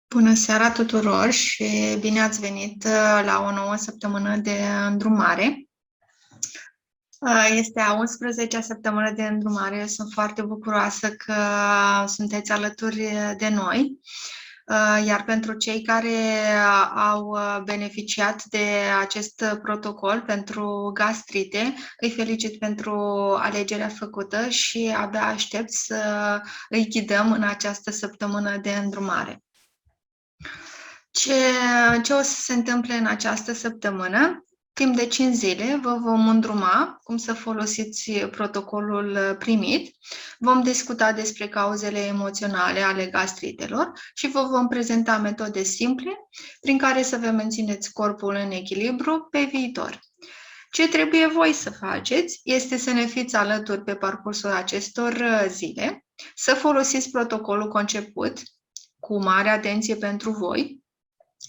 Bună seara tuturor și bine ați venit la o nouă săptămână de îndrumare. Este a 11-a săptămână de îndrumare. Eu sunt foarte bucuroasă că sunteți alături de noi. Iar pentru cei care au beneficiat de acest protocol pentru gastrite, îi felicit pentru alegerea făcută și abia aștept să îi ghidăm în această săptămână de îndrumare. Ce o să se întâmple în această săptămână? Timp de 5 zile vă vom îndruma cum să folosiți protocolul primit. Vom discuta despre cauzele emoționale ale gastritelor și vă vom prezenta metode simple prin care să vă mențineți corpul în echilibru pe viitor. Ce trebuie voi să faceți este să ne fiți alături pe parcursul acestor zile, să folosiți protocolul conceput cu mare atenție pentru voi,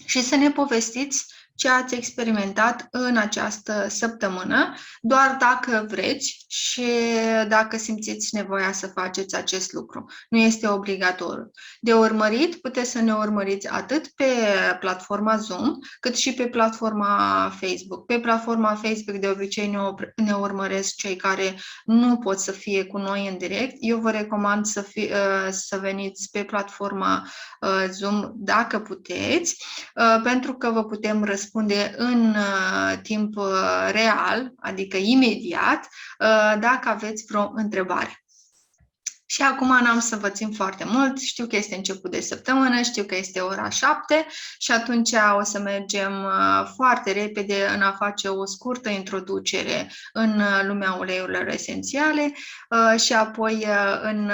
și să ne povestiți ce ați experimentat în această săptămână, doar dacă vreți și dacă simțiți nevoia să faceți acest lucru. Nu este obligatoriu. De urmărit, puteți să ne urmăriți atât pe platforma Zoom, cât și pe platforma Facebook. Pe platforma Facebook, de obicei, ne urmăresc cei care nu pot să fie cu noi în direct. Eu vă recomand să veniți pe platforma Zoom dacă puteți, pentru că vă putem răspunde în timp real, adică imediat, dacă aveți vreo întrebare. Și acum n-am să vă țin foarte mult, știu că este început de săptămână, știu că este ora 7 și atunci o să mergem foarte repede în a face o scurtă introducere în lumea uleiurilor esențiale și apoi în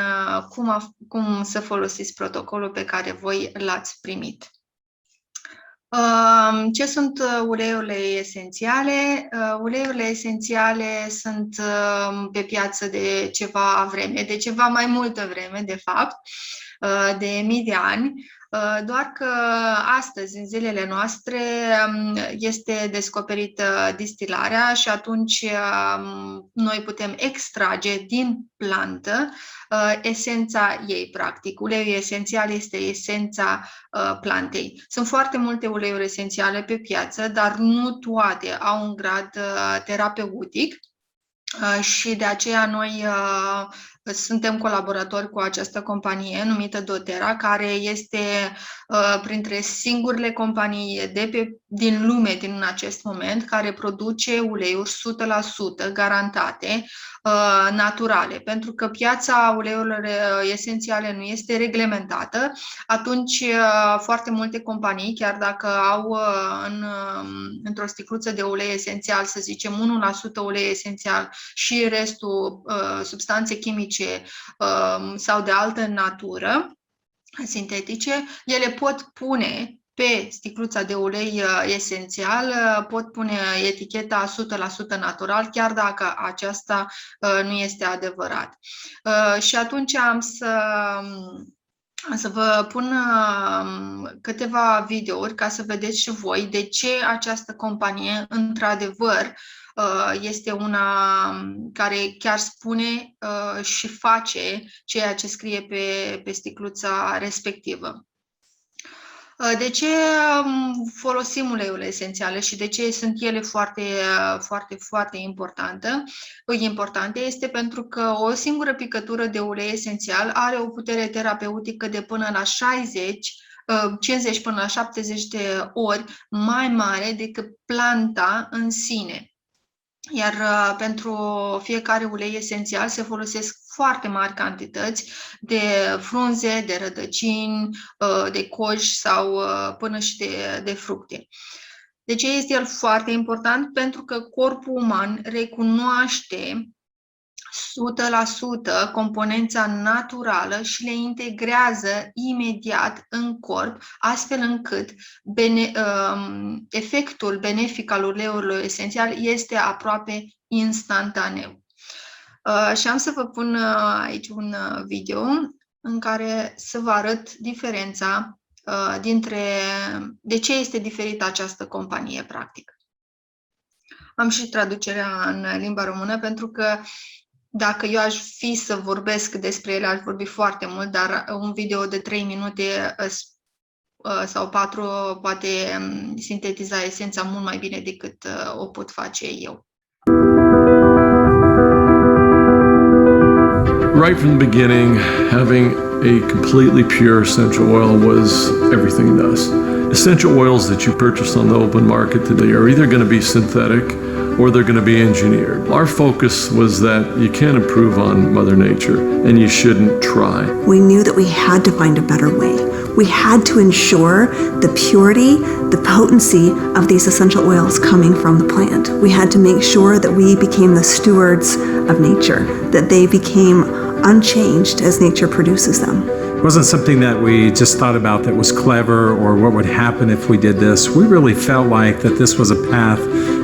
cum să folosiți protocolul pe care voi l-ați primit. Ce sunt uleiurile esențiale? Uleiurile esențiale sunt pe piață de ceva vreme, de ceva mai multă vreme, de fapt, de mii de ani, doar că astăzi, în zilele noastre, este descoperită distilarea și atunci noi putem extrage din plantă esența ei, practic. Uleiul esențial este esența plantei. Sunt foarte multe uleiuri esențiale pe piață, dar nu toate au un grad terapeutic. Și de aceea noi suntem colaboratori cu această companie numită doTERRA, care este printre singurele companii din lume din acest moment care produce uleiuri 100% garantate, naturale. Pentru că piața uleiurilor esențiale nu este reglementată, atunci foarte multe companii, chiar dacă au într-o sticluță de ulei esențial, să zicem 1% ulei esențial și restul substanțe chimice sau de altă natură, sintetice, ele pot pune pe sticluța de ulei esențial, pot pune eticheta 100% natural, chiar dacă aceasta nu este adevărat. Și atunci am să vă pun câteva videouri ca să vedeți și voi de ce această companie, într-adevăr, este una care chiar spune și face ceea ce scrie pe sticluța respectivă. De ce folosim uleiurile esențiale și de ce sunt ele foarte importante? Este pentru că o singură picătură de ulei esențial are o putere terapeutică de până la 50 până la 70 de ori mai mare decât planta în sine. Iar pentru fiecare ulei esențial se folosesc foarte mari cantități de frunze, de rădăcini, de coji sau până și de fructe. De ce este el foarte important? Pentru că corpul uman recunoaște 100% componența naturală și le integrează imediat în corp, astfel încât efectul benefic al uleiurilor esențial este aproape instantaneu. Și am să vă pun aici un video în care să vă arăt diferența de ce este diferită această companie, practic. Am și traducerea în limba română, pentru că dacă eu aș fi să vorbesc despre ele, aș vorbi foarte mult, dar un video de 3 minute sau 4 poate sintetiza esența mult mai bine decât o pot face eu. Right from the beginning, having a completely pure essential oil was everything to us. Essential oils that you purchase on the open market today are either going to be synthetic or they're going to be engineered. Our focus was that you can't improve on Mother Nature and you shouldn't try. We knew that we had to find a better way. We had to ensure the purity, the potency of these essential oils coming from the plant. We had to make sure that we became the stewards of nature, that they became unchanged as nature produces them. It wasn't something that we just thought about that was clever or what would happen if we did this. We really felt like that this was a path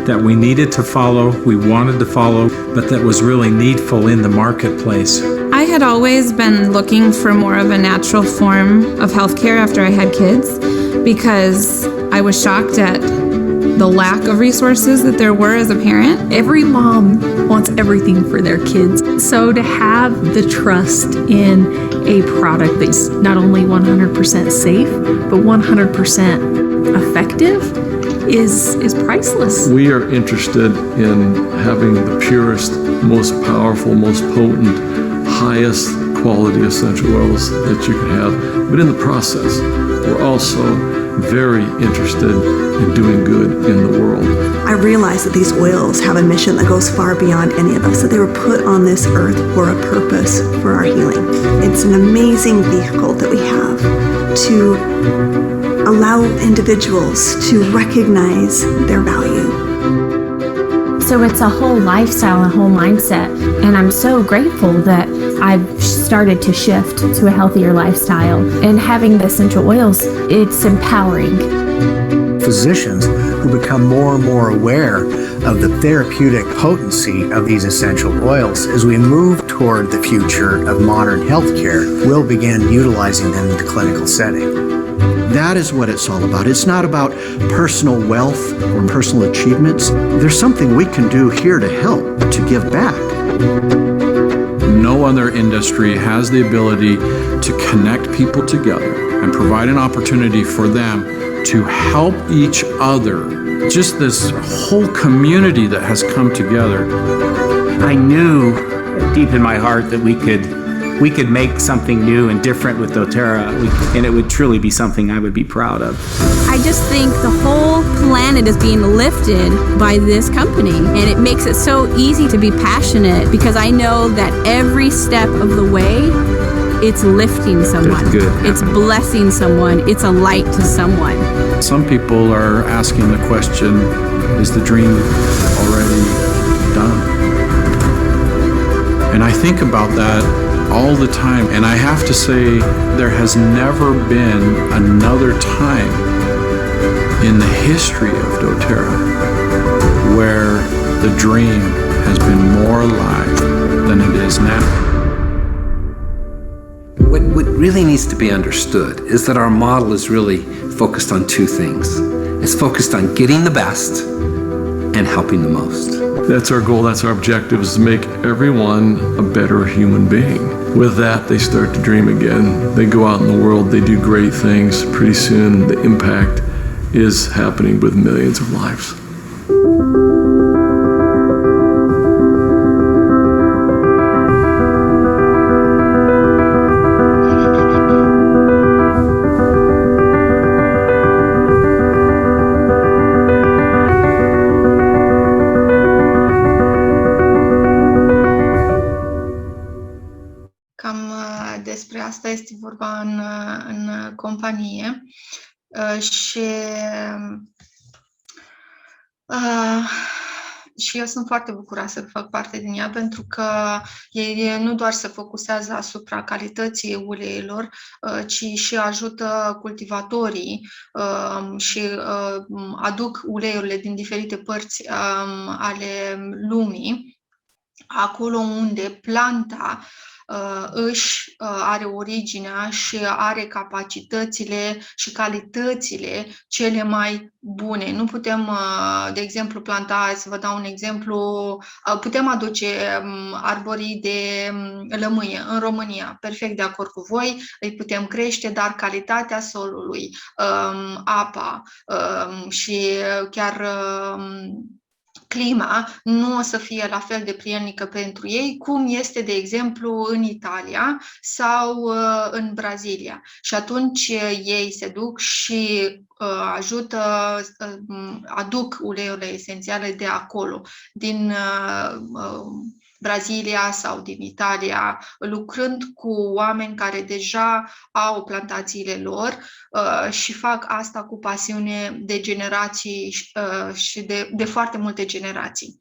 that we needed to follow, we wanted to follow, but that was really needful in the marketplace. I had always been looking for more of a natural form of healthcare after I had kids because I was shocked at the lack of resources that there were as a parent. Every mom wants everything for their kids. So to have the trust in a product that's not only 100% safe, but 100% effective is priceless. We are interested in having the purest, most powerful, most potent, highest quality essential oils that you can have. But in the process, we're also very interested in doing good in the world. I realized that these oils have a mission that goes far beyond any of us, that they were put on this earth for a purpose, for our healing. It's an amazing vehicle that we have to allow individuals to recognize their value. So it's a whole lifestyle, a whole mindset, and I'm so grateful that I've started to shift to a healthier lifestyle. And having the essential oils, it's empowering. Physicians who become more and more aware of the therapeutic potency of these essential oils as we move toward the future of modern healthcare, will begin utilizing them in the clinical setting. That is what it's all about. It's not about personal wealth or personal achievements. There's something we can do here to help, to give back. No other industry has the ability to connect people together and provide an opportunity for them to help each other. Just this whole community that has come together. I knew deep in my heart that we could make something new and different with doTERRA, and it would truly be something I would be proud of. I just think the whole planet is being lifted by this company, and it makes it so easy to be passionate because I know that every step of the way, it's lifting someone. It's blessing someone. It's a light to someone. Some people are asking the question, is the dream already done? And I think about that all the time, and I have to say there has never been another time in the history of doTERRA where the dream has been more alive than it is now. What really needs to be understood is that our model is really focused on two things. It's focused on getting the best and helping the most. That's our goal, that's our objective, is to make everyone a better human being. With that, they start to dream again. They go out in the world, they do great things. Pretty soon, the impact is happening with millions of lives. Despre asta este vorba în companie și eu sunt foarte bucuroasă că fac parte din ea, pentru că ei nu doar se focusează asupra calității uleiilor, ci și ajută cultivatorii și aduc uleiurile din diferite părți ale lumii, acolo unde planta are originea și are capacitățile și calitățile cele mai bune. Nu putem, de exemplu, planta, să vă dau un exemplu, putem aduce arborii de lămâie în România, perfect de acord cu voi, îi putem crește, dar calitatea solului, apa și chiar clima nu o să fie la fel de prielnică pentru ei, cum este, de exemplu, în Italia sau în Brazilia. Și atunci ei se duc și aduc uleiurile esențiale de acolo, din Brazilia sau din Italia, lucrând cu oameni care deja au plantațiile lor și fac asta cu pasiune de generații și de foarte multe generații.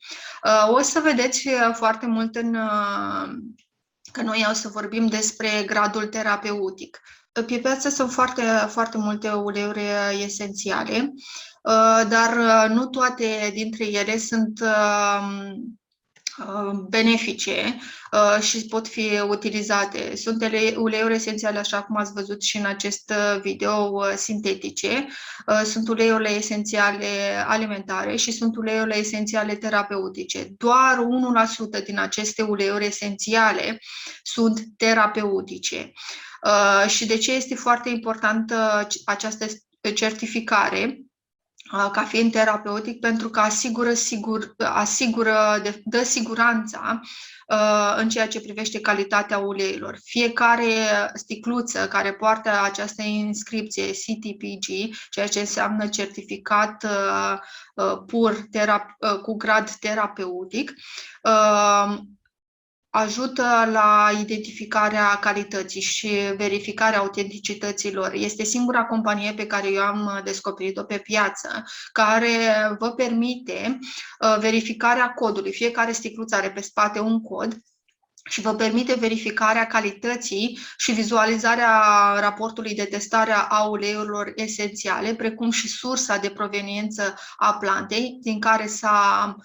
O să vedeți foarte mult că noi o să vorbim despre gradul terapeutic. Pe piață sunt foarte, foarte multe uleiuri esențiale, dar nu toate dintre ele sunt benefice și pot fi utilizate. Sunt uleiuri esențiale, așa cum ați văzut și în acest video, sintetice, sunt uleiurile esențiale alimentare și sunt uleiurile esențiale terapeutice. Doar 1% din aceste uleiuri esențiale sunt terapeutice. Și de ce este foarte importantă această certificare ca fiind terapeutic? Pentru că dă siguranța în ceea ce privește calitatea uleiurilor. Fiecare sticluță care poartă această inscripție CTPG, ceea ce înseamnă certificat pur cu grad terapeutic, ajută la identificarea calității și verificarea autenticităților. Este singura companie pe care eu am descoperit-o pe piață, care vă permite verificarea codului. Fiecare sticluță are pe spate un cod și vă permite verificarea calității și vizualizarea raportului de testare a uleiurilor esențiale, precum și sursa de proveniență a plantei din care s-a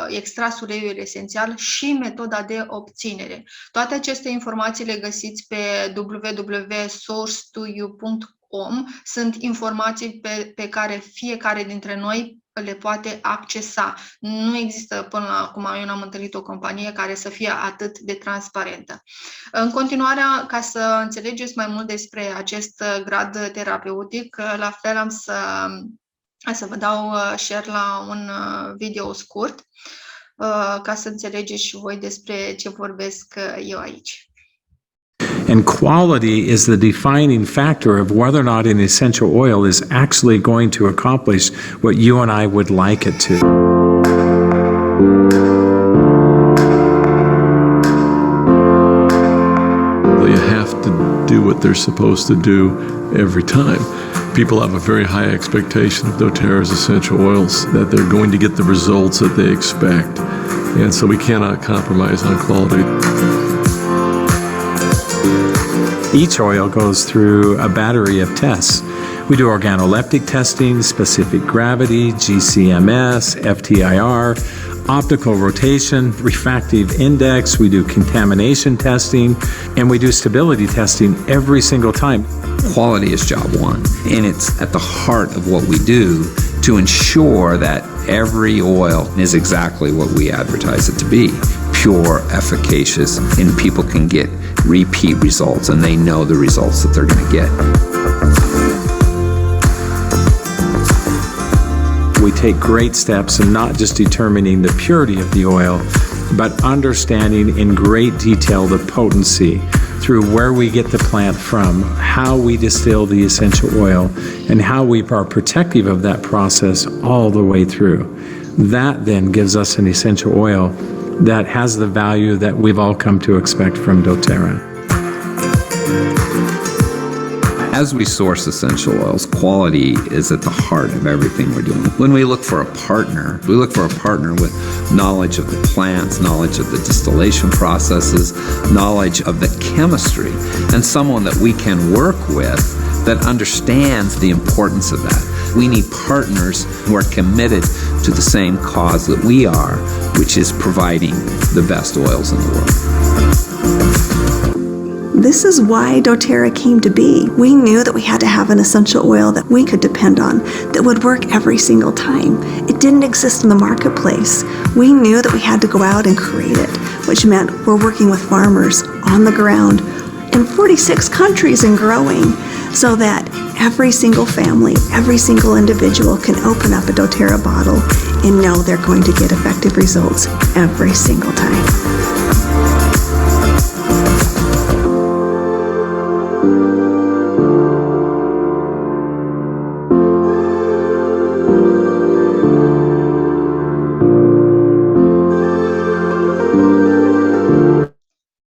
extras uleiul esențial și metoda de obținere. Toate aceste informații le găsiți pe www.source2u.com. Sunt informații pe care fiecare dintre noi le poate accesa. Nu există până acum, eu n-am întâlnit o companie care să fie atât de transparentă. În continuare, ca să înțelegeți mai mult despre acest grad terapeutic, la fel am să vă dau share la un video scurt ca să înțelegeți și voi despre ce vorbesc eu aici. And quality is the defining factor of whether or not an essential oil is actually going to accomplish what you and I would like it to. You have to do what they're supposed to do every time. People have a very high expectation of doTERRA's essential oils, that they're going to get the results that they expect. And so we cannot compromise on quality. Each oil goes through a battery of tests. We do organoleptic testing, specific gravity, GCMS, FTIR, optical rotation, refractive index, we do contamination testing, and we do stability testing every single time. Quality is job one, and it's at the heart of what we do to ensure that every oil is exactly what we advertise it to be. Pure, efficacious, and people can get repeat results, and they know the results that they're going to get. We take great steps in not just determining the purity of the oil, but understanding in great detail the potency through where we get the plant from, how we distill the essential oil, and how we are protective of that process all the way through. That then gives us an essential oil that has the value that we've all come to expect from doTERRA. As we source essential oils, quality is at the heart of everything we're doing. When we look for a partner, we look for a partner with knowledge of the plants, knowledge of the distillation processes, knowledge of the chemistry, and someone that we can work with that understands the importance of that. We need partners who are committed to the same cause that we are, which is providing the best oils in the world. This is why doTERRA came to be. We knew that we had to have an essential oil that we could depend on, that would work every single time. It didn't exist in the marketplace. We knew that we had to go out and create it, which meant we're working with farmers on the ground in 46 countries and growing, so that every single family, every single individual can open up a doTERRA bottle and know they're going to get effective results every single time.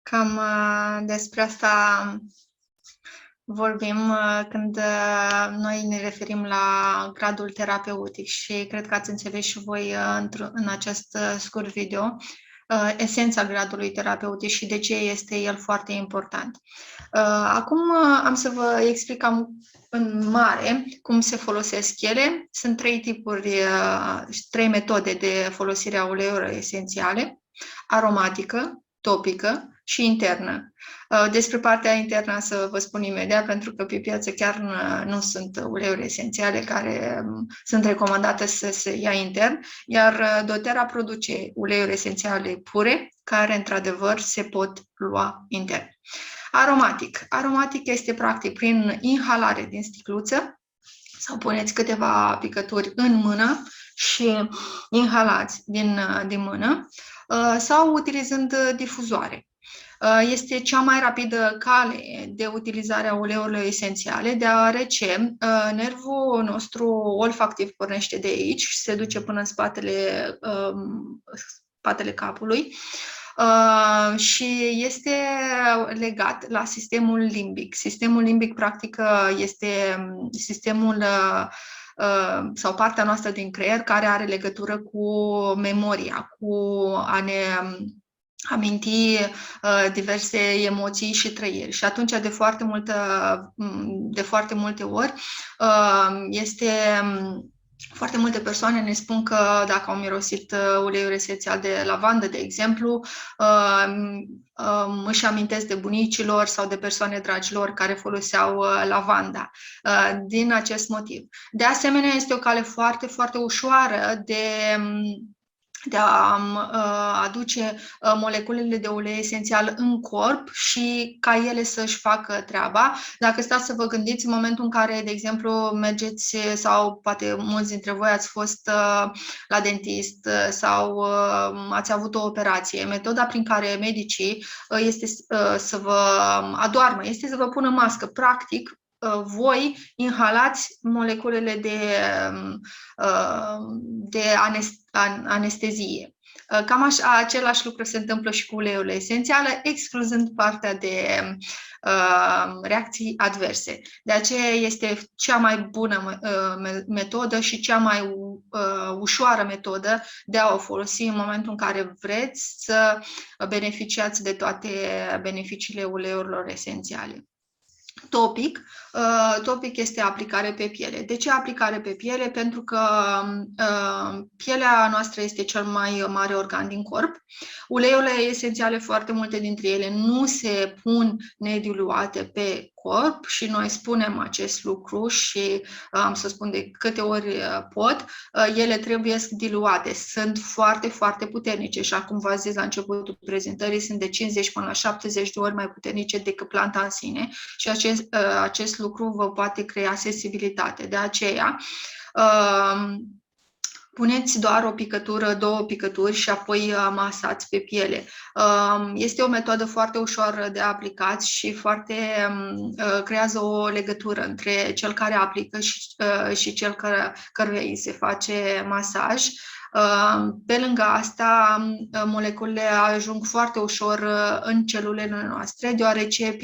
Cam despre asta vorbim când noi ne referim la gradul terapeutic și cred că ați înțeles și voi în acest scurt video esența gradului terapeutic și de ce este el foarte important. Acum am să vă explic cam în mare cum se folosesc ele. Sunt trei metode de folosire a uleiurilor esențiale: aromatică, topică și internă. Despre partea internă să vă spun imediat, pentru că pe piață chiar nu sunt uleiuri esențiale care sunt recomandate să se ia intern, iar doTERRA produce uleiuri esențiale pure, care într-adevăr se pot lua intern. Aromatic. Aromatic este practic prin inhalare din sticluță, sau puneți câteva picături în mână și inhalați din mână, sau utilizând difuzoare. Este cea mai rapidă cale de utilizare a uleiurilor esențiale, deoarece nervul nostru olfactiv pornește de aici și se duce până în spatele capului și este legat la sistemul limbic. Sistemul limbic, practic, este sistemul sau partea noastră din creier care are legătură cu memoria, cu a ne aminti diverse emoții și trăiri. Și atunci, de foarte multe ori, foarte multe persoane ne spun că dacă au mirosit uleiuri esențial de lavandă, de exemplu, își amintesc de bunicilor sau de persoane dragilor care foloseau lavanda din acest motiv. De asemenea, este o cale foarte, foarte ușoară de a aduce moleculele de ulei esențial în corp și ca ele să-și facă treaba. Dacă stați să vă gândiți, în momentul în care, de exemplu, mergeți sau poate mulți dintre voi ați fost la dentist sau ați avut o operație, metoda prin care medicii este să vă adoarmă, este să vă pună mască. Practic, voi inhalați moleculele de anestezie. Cam așa, același lucru se întâmplă și cu uleiurile esențiale, excluzând partea de reacții adverse. De aceea este cea mai bună metodă și cea mai ușoară metodă de a o folosi în momentul în care vreți să beneficiați de toate beneficiile uleiurilor esențiale. Topic. Topic este aplicare pe piele. De ce aplicare pe piele? Pentru că pielea noastră este cel mai mare organ din corp. Uleiurile esențiale, foarte multe dintre ele, nu se pun nediluate pe corp și noi spunem acest lucru și am să spun de câte ori pot, ele trebuie diluate. Sunt foarte, foarte puternice și acum v-am zis la începutul prezentării, sunt de 50 până la 70 de ori mai puternice decât planta în sine și acest lucru vă poate crea sensibilitate. De aceea, puneți doar o picătură, 2 picături și apoi masați pe piele. Este o metodă foarte ușoară de aplicat și creează o legătură între cel care aplică și cel căruia îi se face masaj. Pe lângă asta, moleculele ajung foarte ușor în celulele noastre, deoarece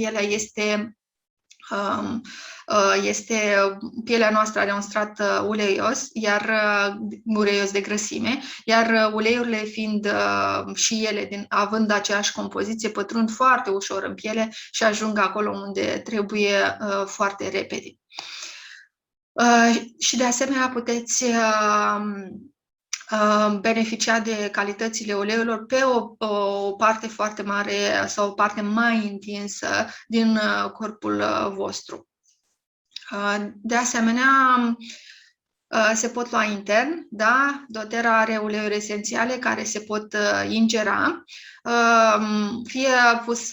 pielea noastră are un strat uleios de grăsime, iar uleiurile fiind și ele având aceeași compoziție, pătrund foarte ușor în piele și ajung acolo unde trebuie foarte repede. Și de asemenea beneficia de calitățile uleiurilor pe o parte foarte mare sau o parte mai întinsă din corpul vostru. De asemenea, se pot lua intern, da? doTERRA are uleiuri esențiale care se pot ingera, fie pus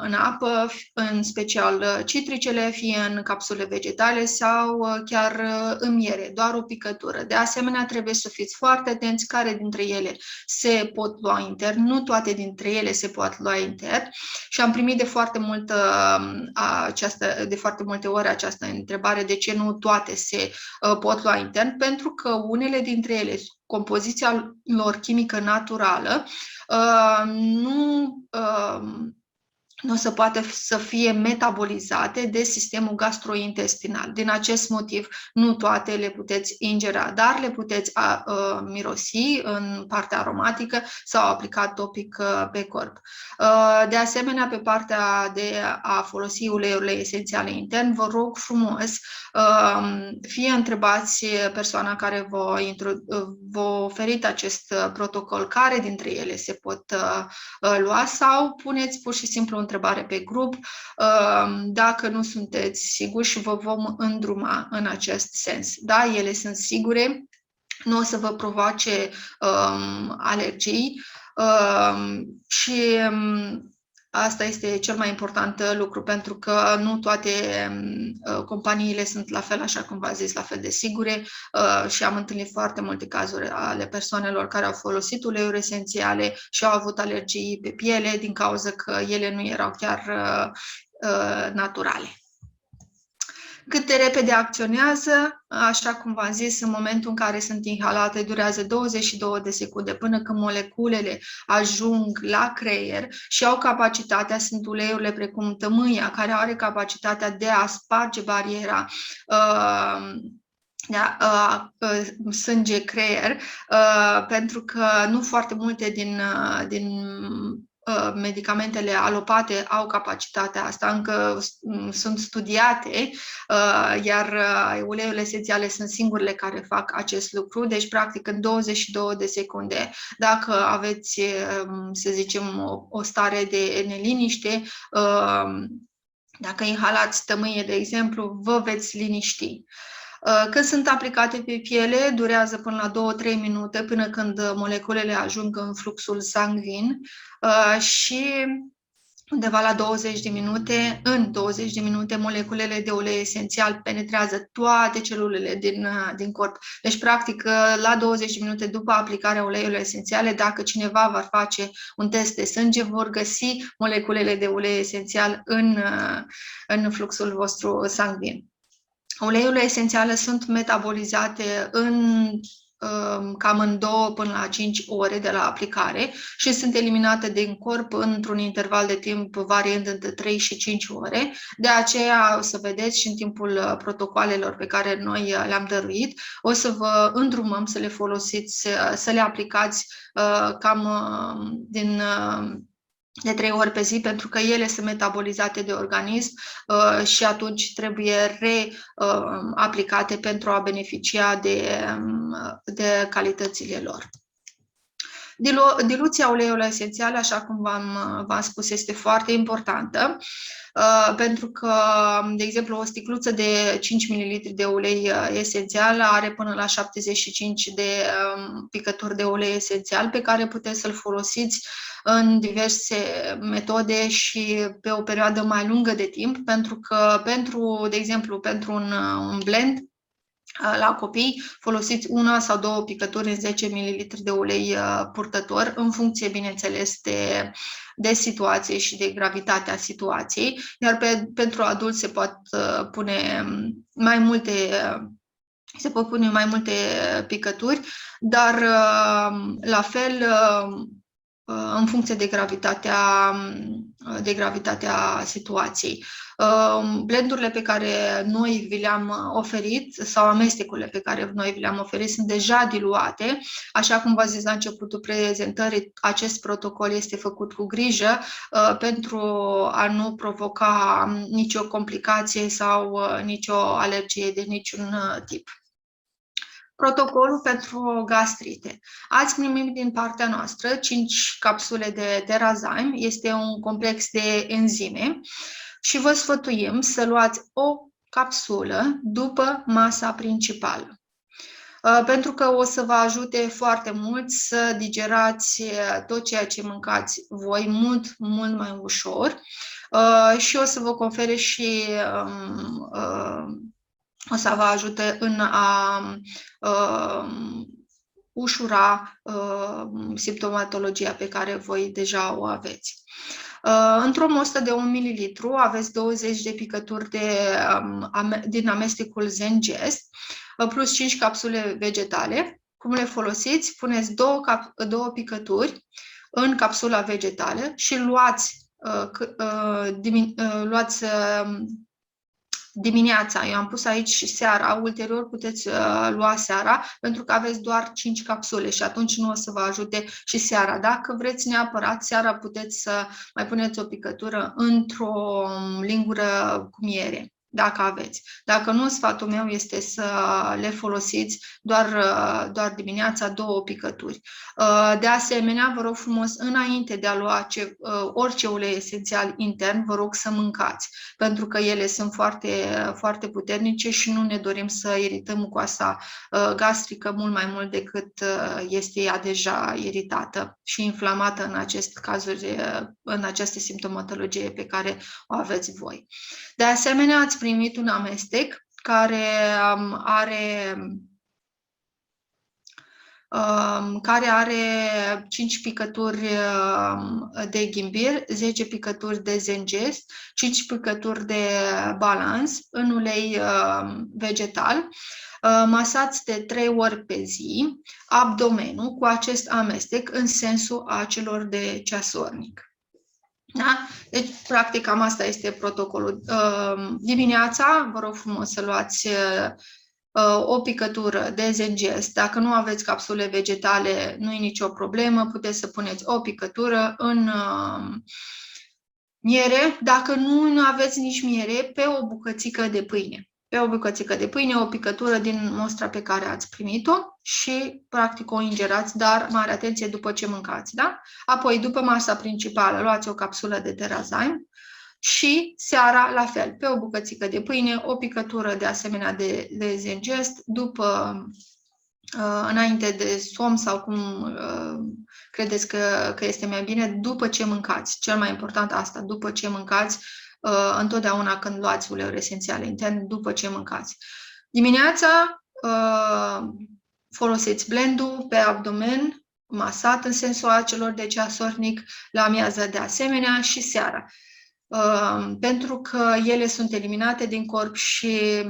în apă, în special citricele, fie în capsule vegetale sau chiar în miere, doar o picătură. De asemenea, trebuie să fiți foarte atenți care dintre ele se pot lua intern, nu toate dintre ele se pot lua intern și am primit de foarte multe ori această întrebare, de ce nu toate se pot lua intern, pentru că unele dintre ele, compoziția lor chimică naturală, nu se poate să fie metabolizate de sistemul gastrointestinal. Din acest motiv, nu toate le puteți ingera, dar le puteți mirosi în partea aromatică sau aplica topic pe corp. De asemenea, pe partea de a folosi uleiurile esențiale intern, vă rog frumos, fie întrebați persoana care vă oferit acest protocol, care dintre ele se pot lua, sau puneți pur și simplu întrebare pe grup. Dacă nu sunteți siguri, și vă vom îndruma în acest sens. Da, ele sunt sigure, nu o să vă provoace alergii și asta este cel mai important lucru, pentru că nu toate companiile sunt la fel, așa cum v-am zis, la fel de sigure și am întâlnit foarte multe cazuri ale persoanelor care au folosit uleiuri esențiale și au avut alergii pe piele din cauza că ele nu erau chiar naturale. Cât de repede acționează, așa cum v-am zis, în momentul în care sunt inhalate, durează 22 de secunde până când moleculele ajung la creier și au capacitatea, sunt uleiurile precum tămâia, care are capacitatea de a sparge bariera sânge-creier, pentru că nu foarte multe din medicamentele alopate au capacitatea asta, încă sunt studiate, iar uleiurile esențiale sunt singurele care fac acest lucru. Deci, practic, în 22 de secunde, dacă aveți, să zicem, o stare de neliniște, dacă inhalați tămâie, de exemplu, vă veți liniști. Când sunt aplicate pe piele, durează până la 2-3 minute până când moleculele ajung în fluxul sanguin și undeva la 20 de minute, în 20 de minute, moleculele de ulei esențial penetrează toate celulele din corp. Deci, practic, la 20 de minute după aplicarea uleiului esențiale, dacă cineva va face un test de sânge, vor găsi moleculele de ulei esențial în fluxul vostru sanguin. Uleiurile esențiale sunt metabolizate cam în 2 până la 5 ore de la aplicare și sunt eliminate din corp într-un interval de timp variind între 3 și 5 ore. De aceea o să vedeți și în timpul protocoalelor pe care noi le-am dăruit, o să vă îndrumăm să le folosiți, să le aplicați cam de 3 ori pe zi, pentru că ele sunt metabolizate de organism și atunci trebuie reaplicate pentru a beneficia de calitățile lor. Diluția uleiului esențial, așa cum v-am spus, este foarte importantă, pentru că, de exemplu, o sticluță de 5 ml de ulei esențial are până la 75 de picături de ulei esențial pe care puteți să-l folosiți în diverse metode și pe o perioadă mai lungă de timp, pentru că, de exemplu, pentru un blend la copii, folosiți 1 sau 2 picături în 10 ml de ulei purtător, în funcție, bineînțeles, de situație și de gravitatea situației, iar pentru adulți se pot pune mai multe picături, dar la fel în funcție de gravitatea situației. Blendurile pe care noi vi le-am oferit sau amestecurile pe care noi vi le-am oferit sunt deja diluate. Așa cum v-am zis la începutul prezentării, acest protocol este făcut cu grijă pentru a nu provoca nicio complicație sau nicio alergie de niciun tip. Protocolul pentru gastrite. Ați primit din partea noastră 5 capsule de Terazyme. Este un complex de enzime și vă sfătuim să luați o capsulă după masa principală. Pentru că o să vă ajute foarte mult să digerați tot ceea ce mâncați voi mult mai ușor și o să vă confere și o să vă ajute în a ușura simptomatologia pe care voi deja o aveți. Într-o mostă de 1 ml aveți 20 de picături din amestecul Zengest plus 5 capsule vegetale. Cum le folosiți? Puneți 2 picături în capsula vegetală și luați dimineața. Eu am pus aici și seara, ulterior puteți lua seara, pentru că aveți doar 5 capsule și atunci nu o să vă ajute și seara. Dacă vreți neapărat, seara puteți să mai puneți o picătură într-o lingură cu miere, dacă aveți. Dacă nu, sfatul meu este să le folosiți doar dimineața 2 picături. De asemenea, vă rog frumos, înainte de a lua orice ulei esențial intern, vă rog să mâncați, pentru că ele sunt foarte, foarte puternice și nu ne dorim să irităm mucoasa gastrică mult mai mult decât este ea deja iritată și inflamată în acest cazuri, în această simptomatologie pe care o aveți voi. De asemenea, ați primit un amestec care are 5 picături de ghimbir, 10 picături de Zengest, 5 picături de Balance în ulei vegetal. Masați de 3 ori pe zi abdomenul cu acest amestec în sensul acelor de ceasornic. Da? Deci, practic, cam asta este protocolul. Dimineața, vă rog frumos să luați o picătură de Zengest. Dacă nu aveți capsule vegetale, nu e nicio problemă, puteți să puneți o picătură în miere. Dacă nu aveți nici miere, pe o bucățică de pâine. Pe o bucățică de pâine, o picătură din mostra pe care ați primit-o și, practic, o ingerați, dar mare atenție după ce mâncați, da? Apoi, după masa principală, luați o capsulă de Terazyme și seara, la fel, pe o bucățică de pâine, o picătură de asemenea de Zengest, înainte de somn sau cum credeți că este mai bine, după ce mâncați. Cel mai important asta, după ce mâncați, întotdeauna când luați uleiuri esențiale interne, după ce mâncați. Dimineața folosiți blendul pe abdomen, masat în sensul acelor de ceasornic, la amiază de asemenea și seara. Pentru că ele sunt eliminate din corp și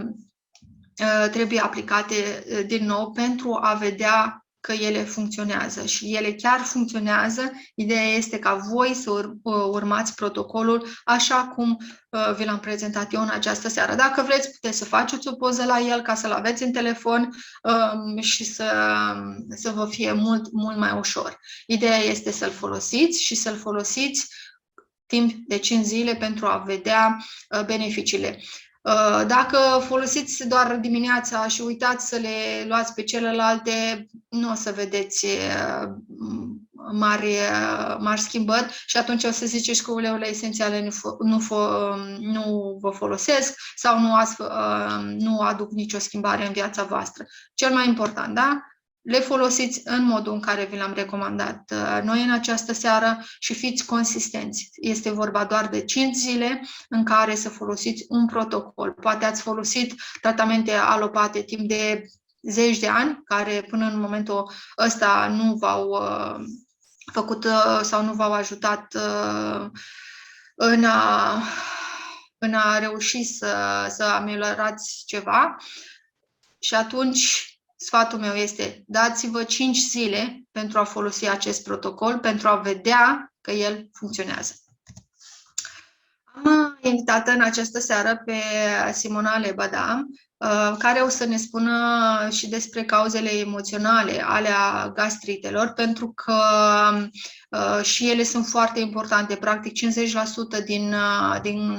trebuie aplicate din nou pentru a vedea că ele funcționează și ele chiar funcționează. Ideea este ca voi să urmați protocolul așa cum vi l-am prezentat eu în această seară. Dacă vreți, puteți să faceți o poză la el ca să-l aveți în telefon și să vă fie mult mai ușor. Ideea este să-l folosiți și să-l folosiți timp de 5 zile pentru a vedea beneficiile. Dacă folosiți doar dimineața și uitați să le luați pe celelalte, nu o să vedeți mari schimbări și atunci o să ziceți că uleurile esențiale nu vă folosesc sau nu aduc nicio schimbare în viața voastră. Cel mai important, da? Le folosiți în modul în care vi l-am recomandat noi în această seară și fiți consistenți. Este vorba doar de 5 zile în care să folosiți un protocol. Poate ați folosit tratamente alopate timp de 10 de ani, care până în momentul ăsta nu v-au făcut sau nu v-au ajutat în a reuși să ameliorați ceva. Și atunci sfatul meu este, dați-vă 5 zile pentru a folosi acest protocol, pentru a vedea că el funcționează. Am invitată în această seară pe Simona Lebada, care o să ne spună și despre cauzele emoționale ale gastritelor, pentru că și ele sunt foarte importante. Practic 50% din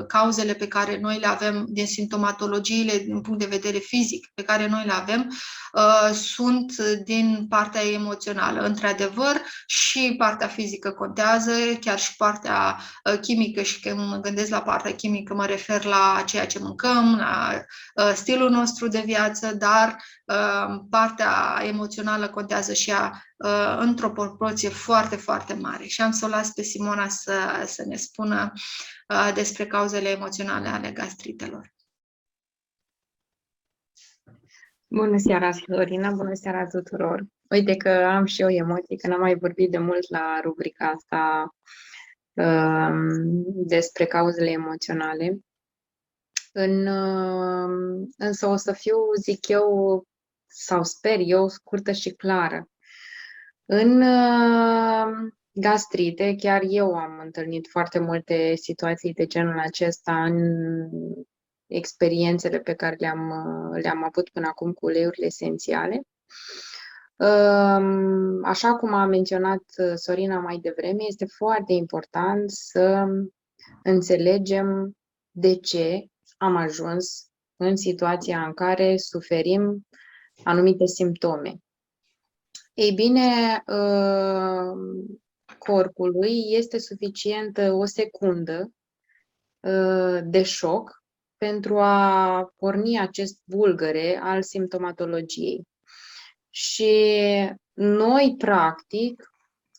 cauzele pe care noi le avem, din simptomatologiile din punct de vedere fizic pe care noi le avem, sunt din partea emoțională. Într-adevăr, și partea fizică contează, chiar și partea chimică, și când mă gândesc la partea chimică mă refer la ceea ce mâncăm, la stilul nostru de viață, dar partea emoțională contează și ea într-o proporție foarte, foarte mare. Și am să o las pe Simona să ne spună despre cauzele emoționale ale gastritelor. Bună seara, Florina, bună seara tuturor! Uite că am și eu emoții, că n-am mai vorbit de mult la rubrica asta despre cauzele emoționale. Însă o să fiu, zic eu, sau sper eu, scurtă și clară. În gastrite, chiar eu am întâlnit foarte multe situații de genul acesta în experiențele pe care le-am avut până acum cu uleiurile esențiale. Așa cum a menționat Sorina mai devreme, este foarte important să înțelegem de ce am ajuns în situația în care suferim anumite simptome. Ei bine, corpului este suficientă o secundă de șoc pentru a porni acest bulgăre al simptomatologiei. Și noi, practic,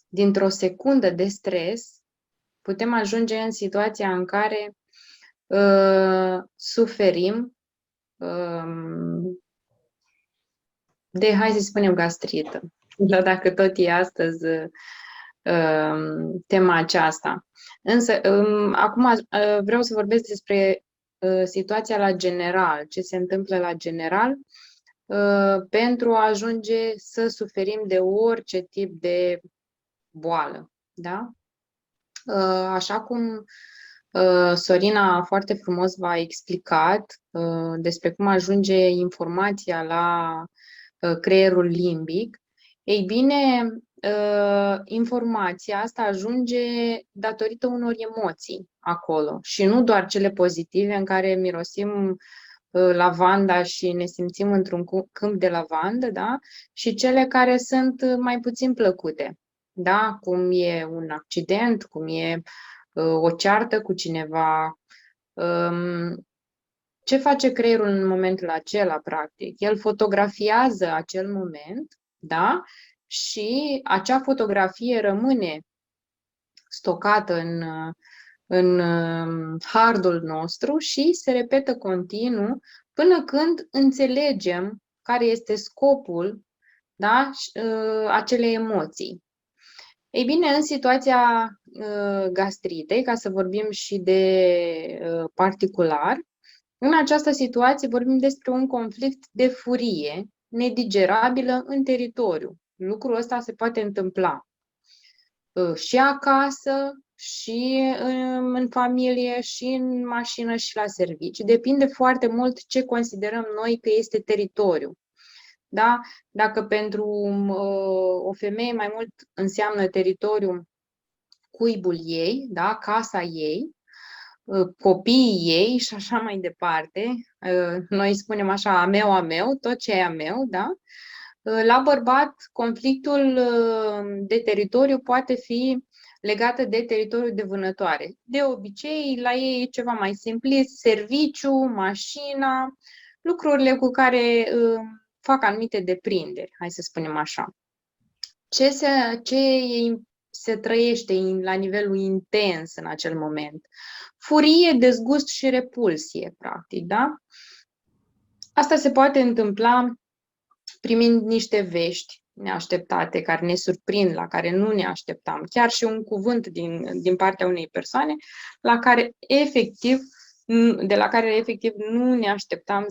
dintr-o secundă de stres, putem ajunge în situația în care suferim de, hai să spunem, gastrită. Dacă tot e astăzi tema aceasta. Însă, acum vreau să vorbesc despre situația la general, ce se întâmplă la general, pentru a ajunge să suferim de orice tip de boală. Da? Așa cum Sorina foarte frumos v-a explicat despre cum ajunge informația la creierul limbic, ei bine, informația asta ajunge datorită unor emoții acolo și nu doar cele pozitive în care mirosim lavanda și ne simțim într-un câmp de lavandă, da? Și cele care sunt mai puțin plăcute, da? Cum e un accident, cum e o ceartă cu cineva. Ce face creierul în momentul acela, practic? El fotografiază acel moment, da? Și acea fotografie rămâne stocată în hardul nostru și se repetă continuu până când înțelegem care este scopul, da? Acelei emoții. Ei bine, în situația gastritei, ca să vorbim și de particular, în această situație vorbim despre un conflict de furie nedigerabilă în teritoriu. Lucrul ăsta se poate întâmpla și acasă, și în familie, și în mașină, și la serviciu. Depinde foarte mult ce considerăm noi că este teritoriu. Da? Dacă pentru o femeie mai mult înseamnă teritoriu cuibul ei, da? Casa ei, copiii ei și așa mai departe, noi spunem așa, a meu, tot ce e a meu, da? La bărbat, conflictul de teritoriu poate fi legată de teritoriul de vânătoare. De obicei, la ei e ceva mai simplist, serviciu, mașina, lucrurile cu care fac anumite deprinderi, hai să spunem așa. Ce se trăiește la nivelul intens în acel moment? Furie, dezgust și repulsie, practic, da? Asta se poate întâmpla primind niște vești neașteptate, care ne surprind, la care nu ne așteptam. Chiar și un cuvânt din partea unei persoane de la care efectiv nu ne așteptam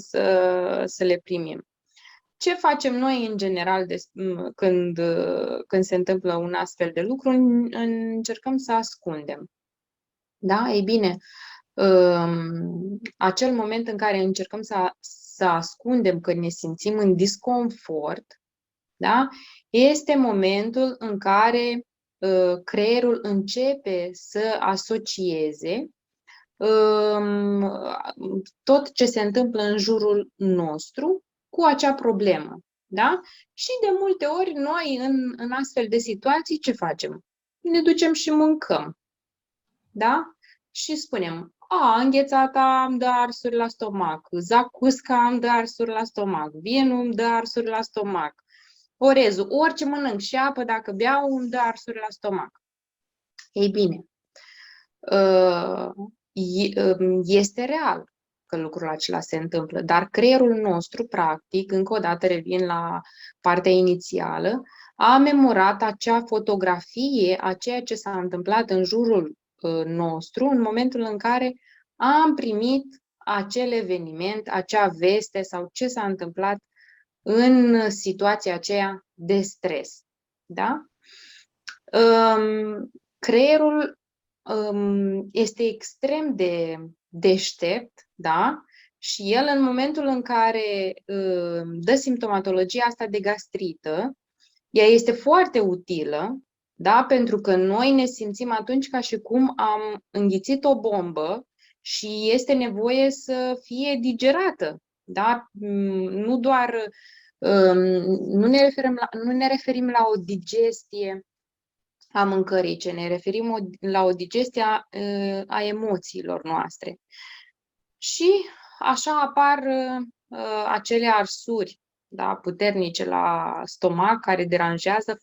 să le primim. Ce facem noi în general când se întâmplă un astfel de lucru? Încercăm să ascundem. Da? Ei bine, acel moment în care încercăm să ascundem că ne simțim în disconfort, da? Este momentul în care creierul începe să asocieze tot ce se întâmplă în jurul nostru cu acea problemă. Da? Și de multe ori noi în astfel de situații ce facem? Ne ducem și mâncăm. Da? Și spunem, înghețata îmi dă arsuri la stomac, zacusca îmi dă arsuri la stomac, vinul îmi dă arsuri la stomac, orezul, orice mănânc și apă, dacă beau, îmi dă arsuri la stomac. Ei bine, este real că lucrul acela se întâmplă, dar creierul nostru, practic, încă o dată revin la partea inițială, a memorat acea fotografie a ceea ce s-a întâmplat în jurul nostru în momentul în care am primit acel eveniment, acea veste sau ce s-a întâmplat în situația aceea de stres. Da? Creierul este extrem de deștept, da? Și el în momentul în care dă simptomatologia asta de gastrită, ea este foarte utilă, da? Pentru că noi ne simțim atunci ca și cum am înghițit o bombă și este nevoie să fie digerată. Da? Nu doar nu ne referim la o digestie a mâncării, ci ne referim la o digestie a emoțiilor noastre. Și așa apar acele arsuri, da, puternice la stomac care deranjează,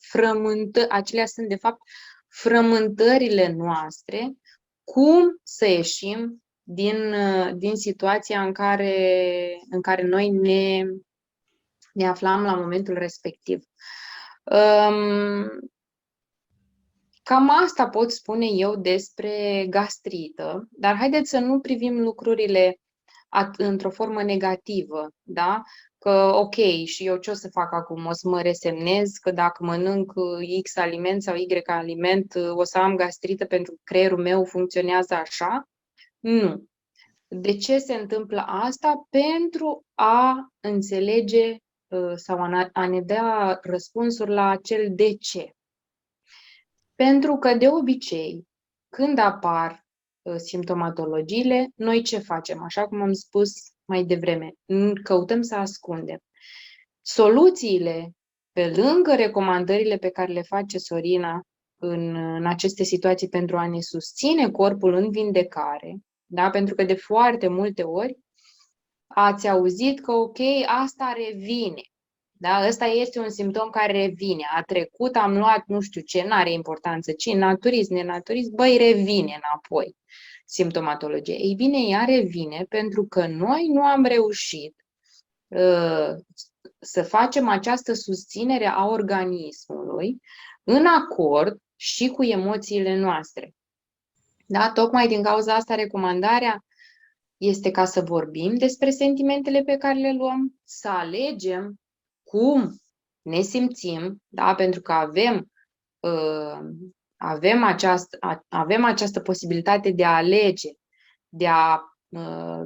acelea sunt de fapt frământările noastre, cum să ieșim din situația în care noi ne aflam la momentul respectiv. Cam asta pot spune eu despre gastrită, dar haideți să nu privim lucrurile într-o formă negativă, da? Că ok, și eu ce o să fac acum? O să mă resemnez că dacă mănânc X aliment sau Y aliment o să am gastrită pentru că creierul meu funcționează așa? Nu. De ce se întâmplă asta? Pentru a înțelege sau a ne da răspunsuri la acel de ce. Pentru că, de obicei, când apar simptomatologiile, noi ce facem? Așa cum am spus mai devreme, căutăm să ascundem. Soluțiile, pe lângă recomandările pe care le face Sorina în aceste situații pentru a ne susține corpul în vindecare, da? Pentru că de foarte multe ori ați auzit că, ok, asta revine. Da? Ăsta este un simptom care revine. A trecut, am luat nu știu ce, n-are importanță, ci naturist, nenaturist, băi, revine înapoi simptomatologie. Ei bine, ea revine pentru că noi nu am reușit să facem această susținere a organismului în acord și cu emoțiile noastre. Da? Tocmai din cauza asta, recomandarea este ca să vorbim despre sentimentele pe care le luăm, să alegem cum ne simțim, da? Pentru că avem această posibilitate de a alege, de a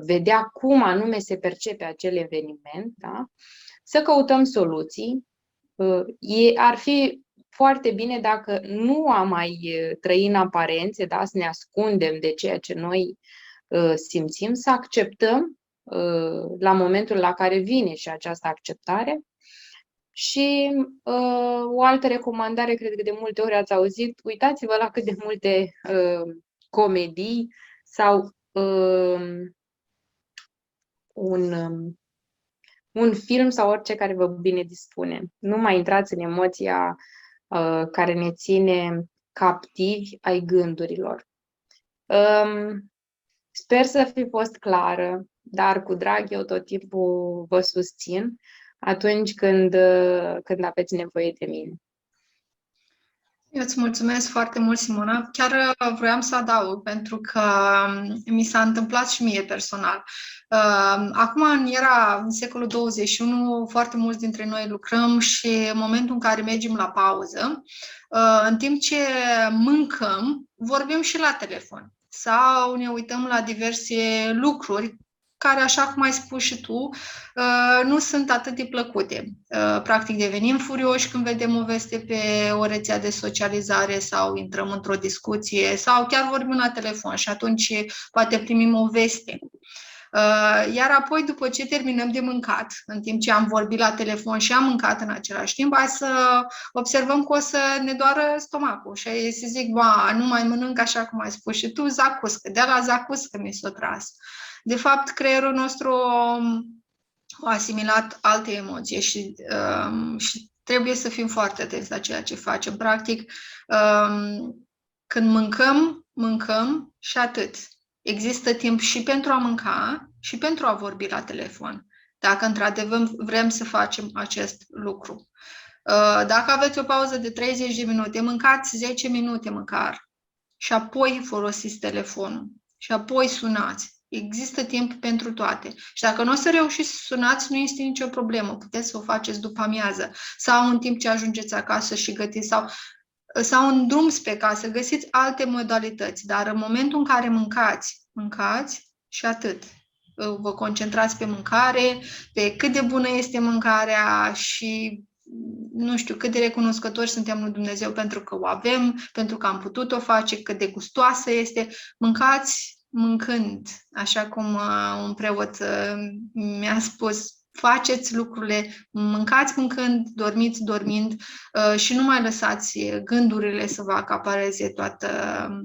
vedea cum anume se percepe acel eveniment, da? Să căutăm soluții. Ar fi foarte bine dacă nu am mai trăi în aparențe, da? Să ne ascundem de ceea ce noi simțim, să acceptăm la momentul la care vine și această acceptare. Și o altă recomandare, cred că de multe ori ați auzit, uitați-vă la cât de multe comedii sau un film sau orice care vă bine dispune. Nu mai intrați în emoția care ne ține captivi ai gândurilor. Sper să fi fost clară, dar cu drag eu tot timpul vă susțin atunci când aveți nevoie de mine. Eu îți mulțumesc foarte mult, Simona. Chiar vroiam să adaug, pentru că mi s-a întâmplat și mie personal. Acum, în secolul 21, foarte mulți dintre noi lucrăm și în momentul în care mergem la pauză, în timp ce mâncăm, vorbim și la telefon. sau ne uităm la diverse lucruri care, așa cum ai spus și tu, nu sunt atât de plăcute. Practic devenim furioși când vedem o veste pe o rețea de socializare sau intrăm într-o discuție sau chiar vorbim la telefon și atunci poate primim o veste. Iar apoi, după ce terminăm de mâncat, în timp ce am vorbit la telefon și am mâncat în același timp, hai să observăm că o să ne doară stomacul și să zic, nu mai mănânc așa cum ai spus și tu, zacuscă, de la zacuscă mi s-o tras. De fapt, creierul nostru a asimilat alte emoții și trebuie să fim foarte atenți la ceea ce facem. Practic, când mâncăm și atât. Există timp și pentru a mânca și pentru a vorbi la telefon, dacă într-adevăr vrem să facem acest lucru. Dacă aveți o pauză de 30 de minute, mâncați 10 minute măcar și apoi folosiți telefonul și apoi sunați. Există timp pentru toate. Și dacă nu o să reușiți să sunați, nu este nicio problemă. Puteți să o faceți după amiază sau în timp ce ajungeți acasă și gătiți sau în drum spre casă. Găsiți alte modalități. Dar în momentul în care mâncați și atât. Vă concentrați pe mâncare, pe cât de bună este mâncarea și nu știu cât de recunoscători suntem lui Dumnezeu pentru că o avem, pentru că am putut o face, cât de gustoasă este. Mâncați mâncând, așa cum un preot mi-a spus, faceți lucrurile, mâncați mâncând, dormiți dormind și nu mai lăsați gândurile să vă acapareze toată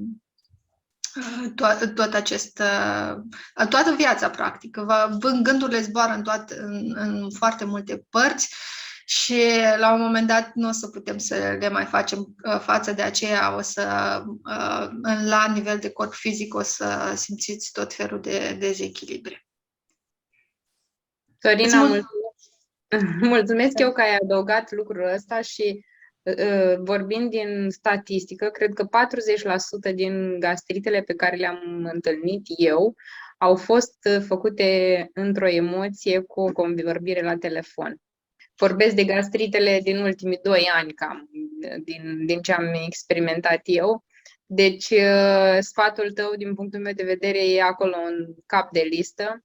viața, practic. Gândurile zboară în foarte multe părți și la un moment dat nu o să putem să le mai facem față, de aceea o să, la nivel de corp fizic, o să simțiți tot felul de dezechilibre. Sorina, mulțumesc eu că ai adăugat lucrul ăsta și vorbind din statistică, cred că 40% din gastritele pe care le-am întâlnit eu au fost făcute într-o emoție cu o convorbire la telefon. Vorbesc de gastritele din ultimii 2 ani, cam, din ce am experimentat eu. Deci, sfatul tău, din punctul meu de vedere, e acolo în cap de listă.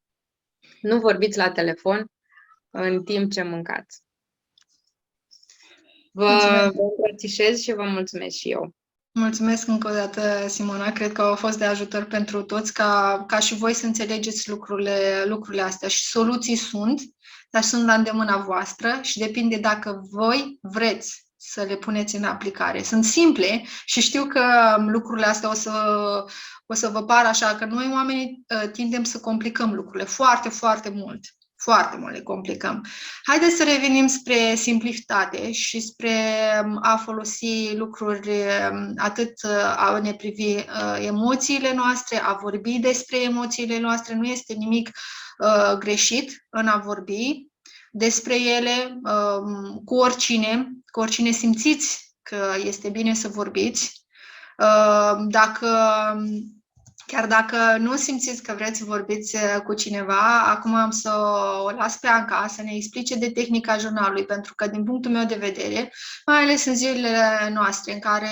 Nu vorbiți la telefon în timp ce mâncați. Vă îmbrățișez și vă mulțumesc și eu. Mulțumesc încă o dată, Simona. Cred că au fost de ajutor pentru toți, ca și voi să înțelegeți lucrurile astea. Și soluții sunt, dar sunt la îndemâna voastră și depinde dacă voi vreți să le puneți în aplicare. Sunt simple și știu că lucrurile astea o să vă pară așa, că noi oamenii tindem să complicăm lucrurile foarte, foarte mult. Foarte mult le complicăm. Haideți să revenim spre simplitate și spre a folosi lucruri, atât a ne privi emoțiile noastre, a vorbi despre emoțiile noastre. Nu este nimic greșit în a vorbi despre ele cu oricine simțiți că este bine să vorbiți. Chiar dacă nu simțiți că vreți să vorbiți cu cineva, acum am să o las pe Anca să ne explice de tehnica jurnalului, pentru că din punctul meu de vedere, mai ales în zilele noastre în care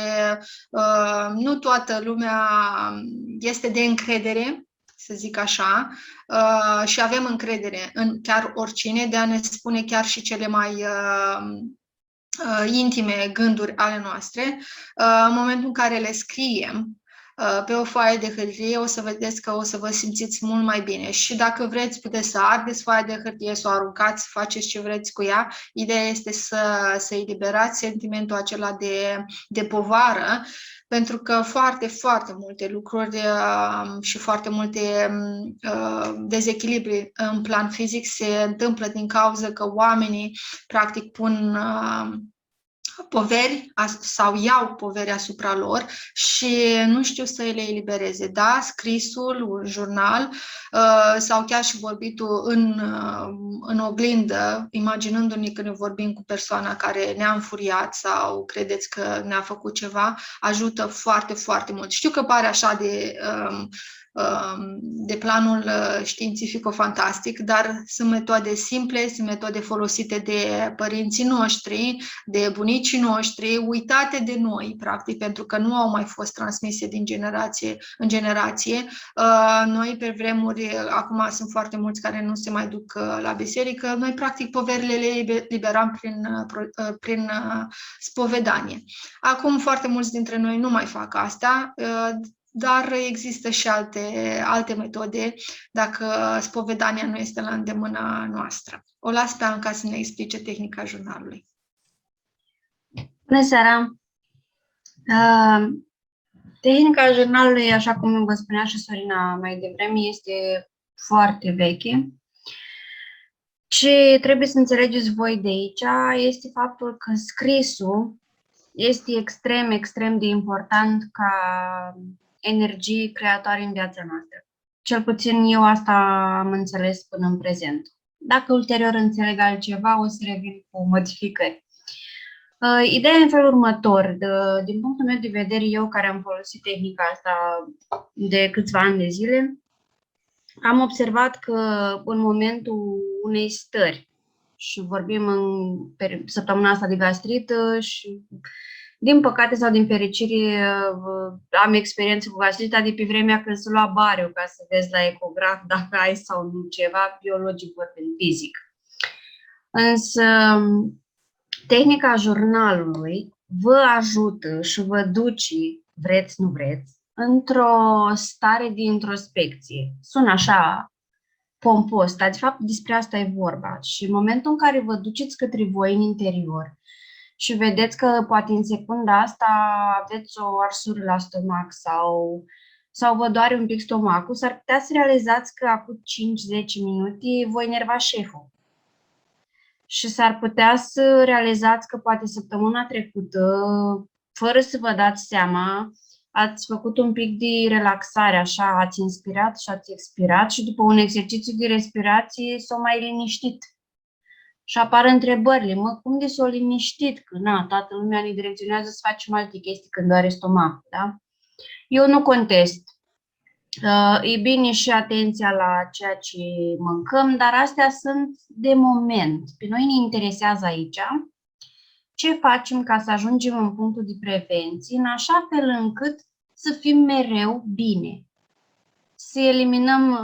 nu toată lumea este de încredere, să zic așa, și avem încredere în chiar oricine, de a ne spune chiar și cele mai intime gânduri ale noastre, în momentul în care le scriem pe o foaie de hârtie, o să vedeți că o să vă simțiți mult mai bine. Și dacă vreți, puteți să ardeți foaia de hârtie, să o aruncați, să faceți ce vreți cu ea. Ideea este să eliberați sentimentul acela de povară, pentru că foarte, foarte multe lucruri și foarte multe dezechilibri în plan fizic se întâmplă din cauza că oamenii practic pun poveri sau iau poveri asupra lor și nu știu să le elibereze. Da, scrisul, un jurnal sau chiar și vorbitul în oglindă, imaginându-ne că ne vorbim cu persoana care ne-a înfuriat sau credeți că ne-a făcut ceva, ajută foarte, foarte mult. Știu că pare așa de planul științifico-fantastic, dar sunt metode simple, sunt metode folosite de părinții noștri, de bunicii noștri, uitate de noi, practic, pentru că nu au mai fost transmise din generație în generație. Noi, pe vremuri, acum sunt foarte mulți care nu se mai duc la biserică, noi, practic, poverile le liberam prin spovedanie. Acum, foarte mulți dintre noi nu mai fac asta, dar există și alte metode dacă spovedania nu este la îndemâna noastră. O las pe Anca să ne explice tehnica jurnalului. Bună seara! Tehnica jurnalului, așa cum vă spunea și Sorina mai devreme, este foarte veche. Ce trebuie să înțelegeți voi de aici este faptul că scrisul este extrem, extrem de important ca energie creatoare în viața noastră. Cel puțin eu asta am înțeles până în prezent. Dacă ulterior înțeleg altceva, o să revin cu modificări. Ideea e în felul următor. Din punctul meu de vedere, eu care am folosit tehnica asta de câțiva ani de zile, am observat că în momentul unei stări, și vorbim în săptămâna asta de gastrită și din păcate sau din fericire am experiență cu gastrita de pe vremea când se lua bariu ca să vezi la ecograf dacă ai sau nu ceva, biologic vorbind, fizic. Însă tehnica jurnalului vă ajută și vă duce, vreți, nu vreți, într-o stare de introspecție. Sună așa pompos, dar de fapt despre asta e vorba. Și în momentul în care vă duceți către voi în interior și vedeți că poate în secunda asta aveți o arsură la stomac sau vă doare un pic stomacul, s-ar putea să realizați că acum 5-10 minute voi enerva șeful. Și s-ar putea să realizați că poate săptămâna trecută, fără să vă dați seama, ați făcut un pic de relaxare, așa, ați inspirat și ați expirat și după un exercițiu de respirație s-o mai liniștit. Și apar întrebările, cum de s-o liniștit? Că toată lumea ne direcționează să facem alte chestii când doare stomacul, da? Eu nu contest. E bine și atenția la ceea ce mâncăm, dar astea sunt de moment. Pe noi ne interesează aici ce facem ca să ajungem în punctul de prevenție, în așa fel încât să fim mereu bine. Să eliminăm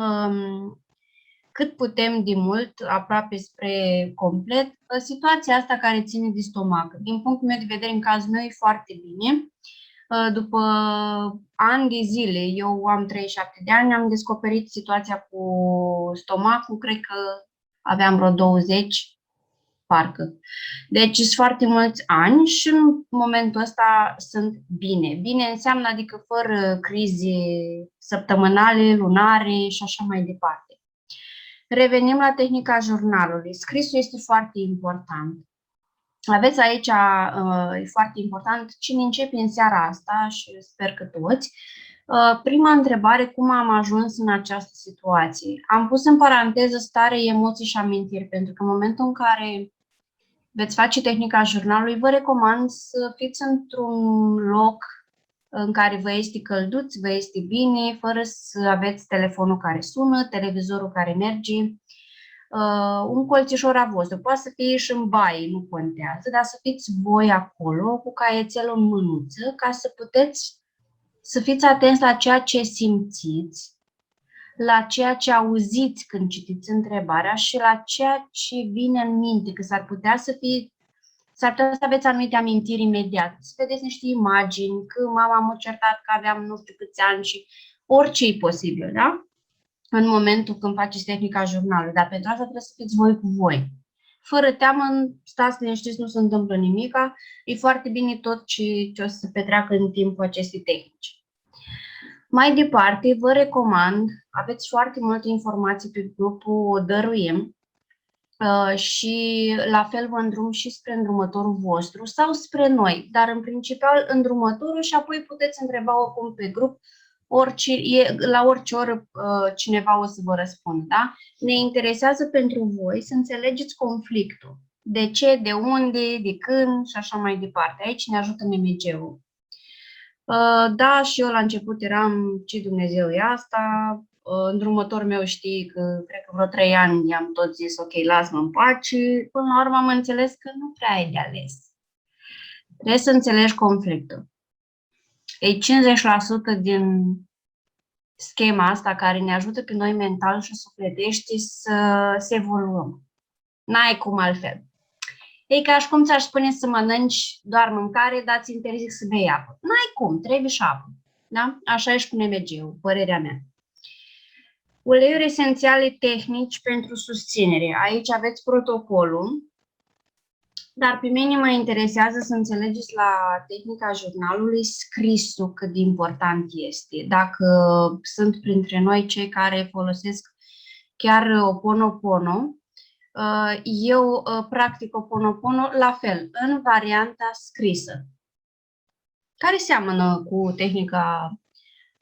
cât putem de mult, aproape spre complet, situația asta care ține de stomac. Din punctul meu de vedere, în cazul meu, e foarte bine. După ani de zile, eu am 37 de ani, am descoperit situația cu stomacul, cred că aveam vreo 20, parcă. Deci sunt foarte mulți ani și în momentul ăsta sunt bine. Bine înseamnă adică fără crize săptămânale, lunare și așa mai departe. Revenim la tehnica jurnalului. Scrisul este foarte important. Aveți aici, e foarte important, cine începe în seara asta și sper că toți. Prima întrebare, cum am ajuns în această situație? Am pus în paranteză stare, emoții și amintiri, pentru că în momentul în care veți face tehnica jurnalului, vă recomand să fiți într-un loc în care vă este călduț, vă este bine, fără să aveți telefonul care sună, televizorul care merge, un colțișor a vostru. Poate să fie și în baie, nu contează, dar să fiți voi acolo cu caietelul în mânuță ca să puteți să fiți atenți la ceea ce simțiți, la ceea ce auziți când citiți întrebarea și la ceea ce vine în minte, că s-ar putea să aveți anumite amintiri imediat, să vedeți niște imagini, că mama m-a certat că aveam nu știu câți ani și orice e posibil, da? În momentul când faceți tehnica jurnalului, dar pentru asta trebuie să fiți voi cu voi. Fără teamă, stați liniștiți, nu se întâmplă nimica, e foarte bine tot ce o să se petreacă în timpul acestei tehnici. Mai departe, vă recomand, aveți foarte multe informații pe grupul Dăruim și la fel vă îndrum și spre îndrumătorul vostru sau spre noi, dar în principal îndrumătorul și apoi puteți întreba oricum pe grup, la orice oră cineva o să vă răspundă. Da? Ne interesează pentru voi să înțelegeți conflictul. De ce, de unde, de când și așa mai departe. Aici ne ajută MMG-ul. Da, și eu la început eram, ce Dumnezeu e asta? Îndrumător meu știi că cred că vreo 3 ani i-am tot zis, ok, lasă-mă în pace. Până la urmă am înțeles că nu prea ai de ales. Trebuie să înțelegi conflictul. E 50% din schema asta care ne ajută pe noi mental și sufletește să evoluăm. N-ai cum altfel. E ca și cum ți-aș spune să mănânci doar mâncare, dar ți interzic să bei apă. N-ai cum, trebuie și apă. Da? Așa e și cu NMG-ul, părerea mea. Uleiuri esențiale tehnici pentru susținere. Aici aveți protocolul, dar pe mine mă interesează să înțelegeți la tehnica jurnalului scrisul cât de important este. Dacă sunt printre noi cei care folosesc chiar Ho'oponopono, eu practic Ho'oponopono la fel, în varianta scrisă, care seamănă cu tehnica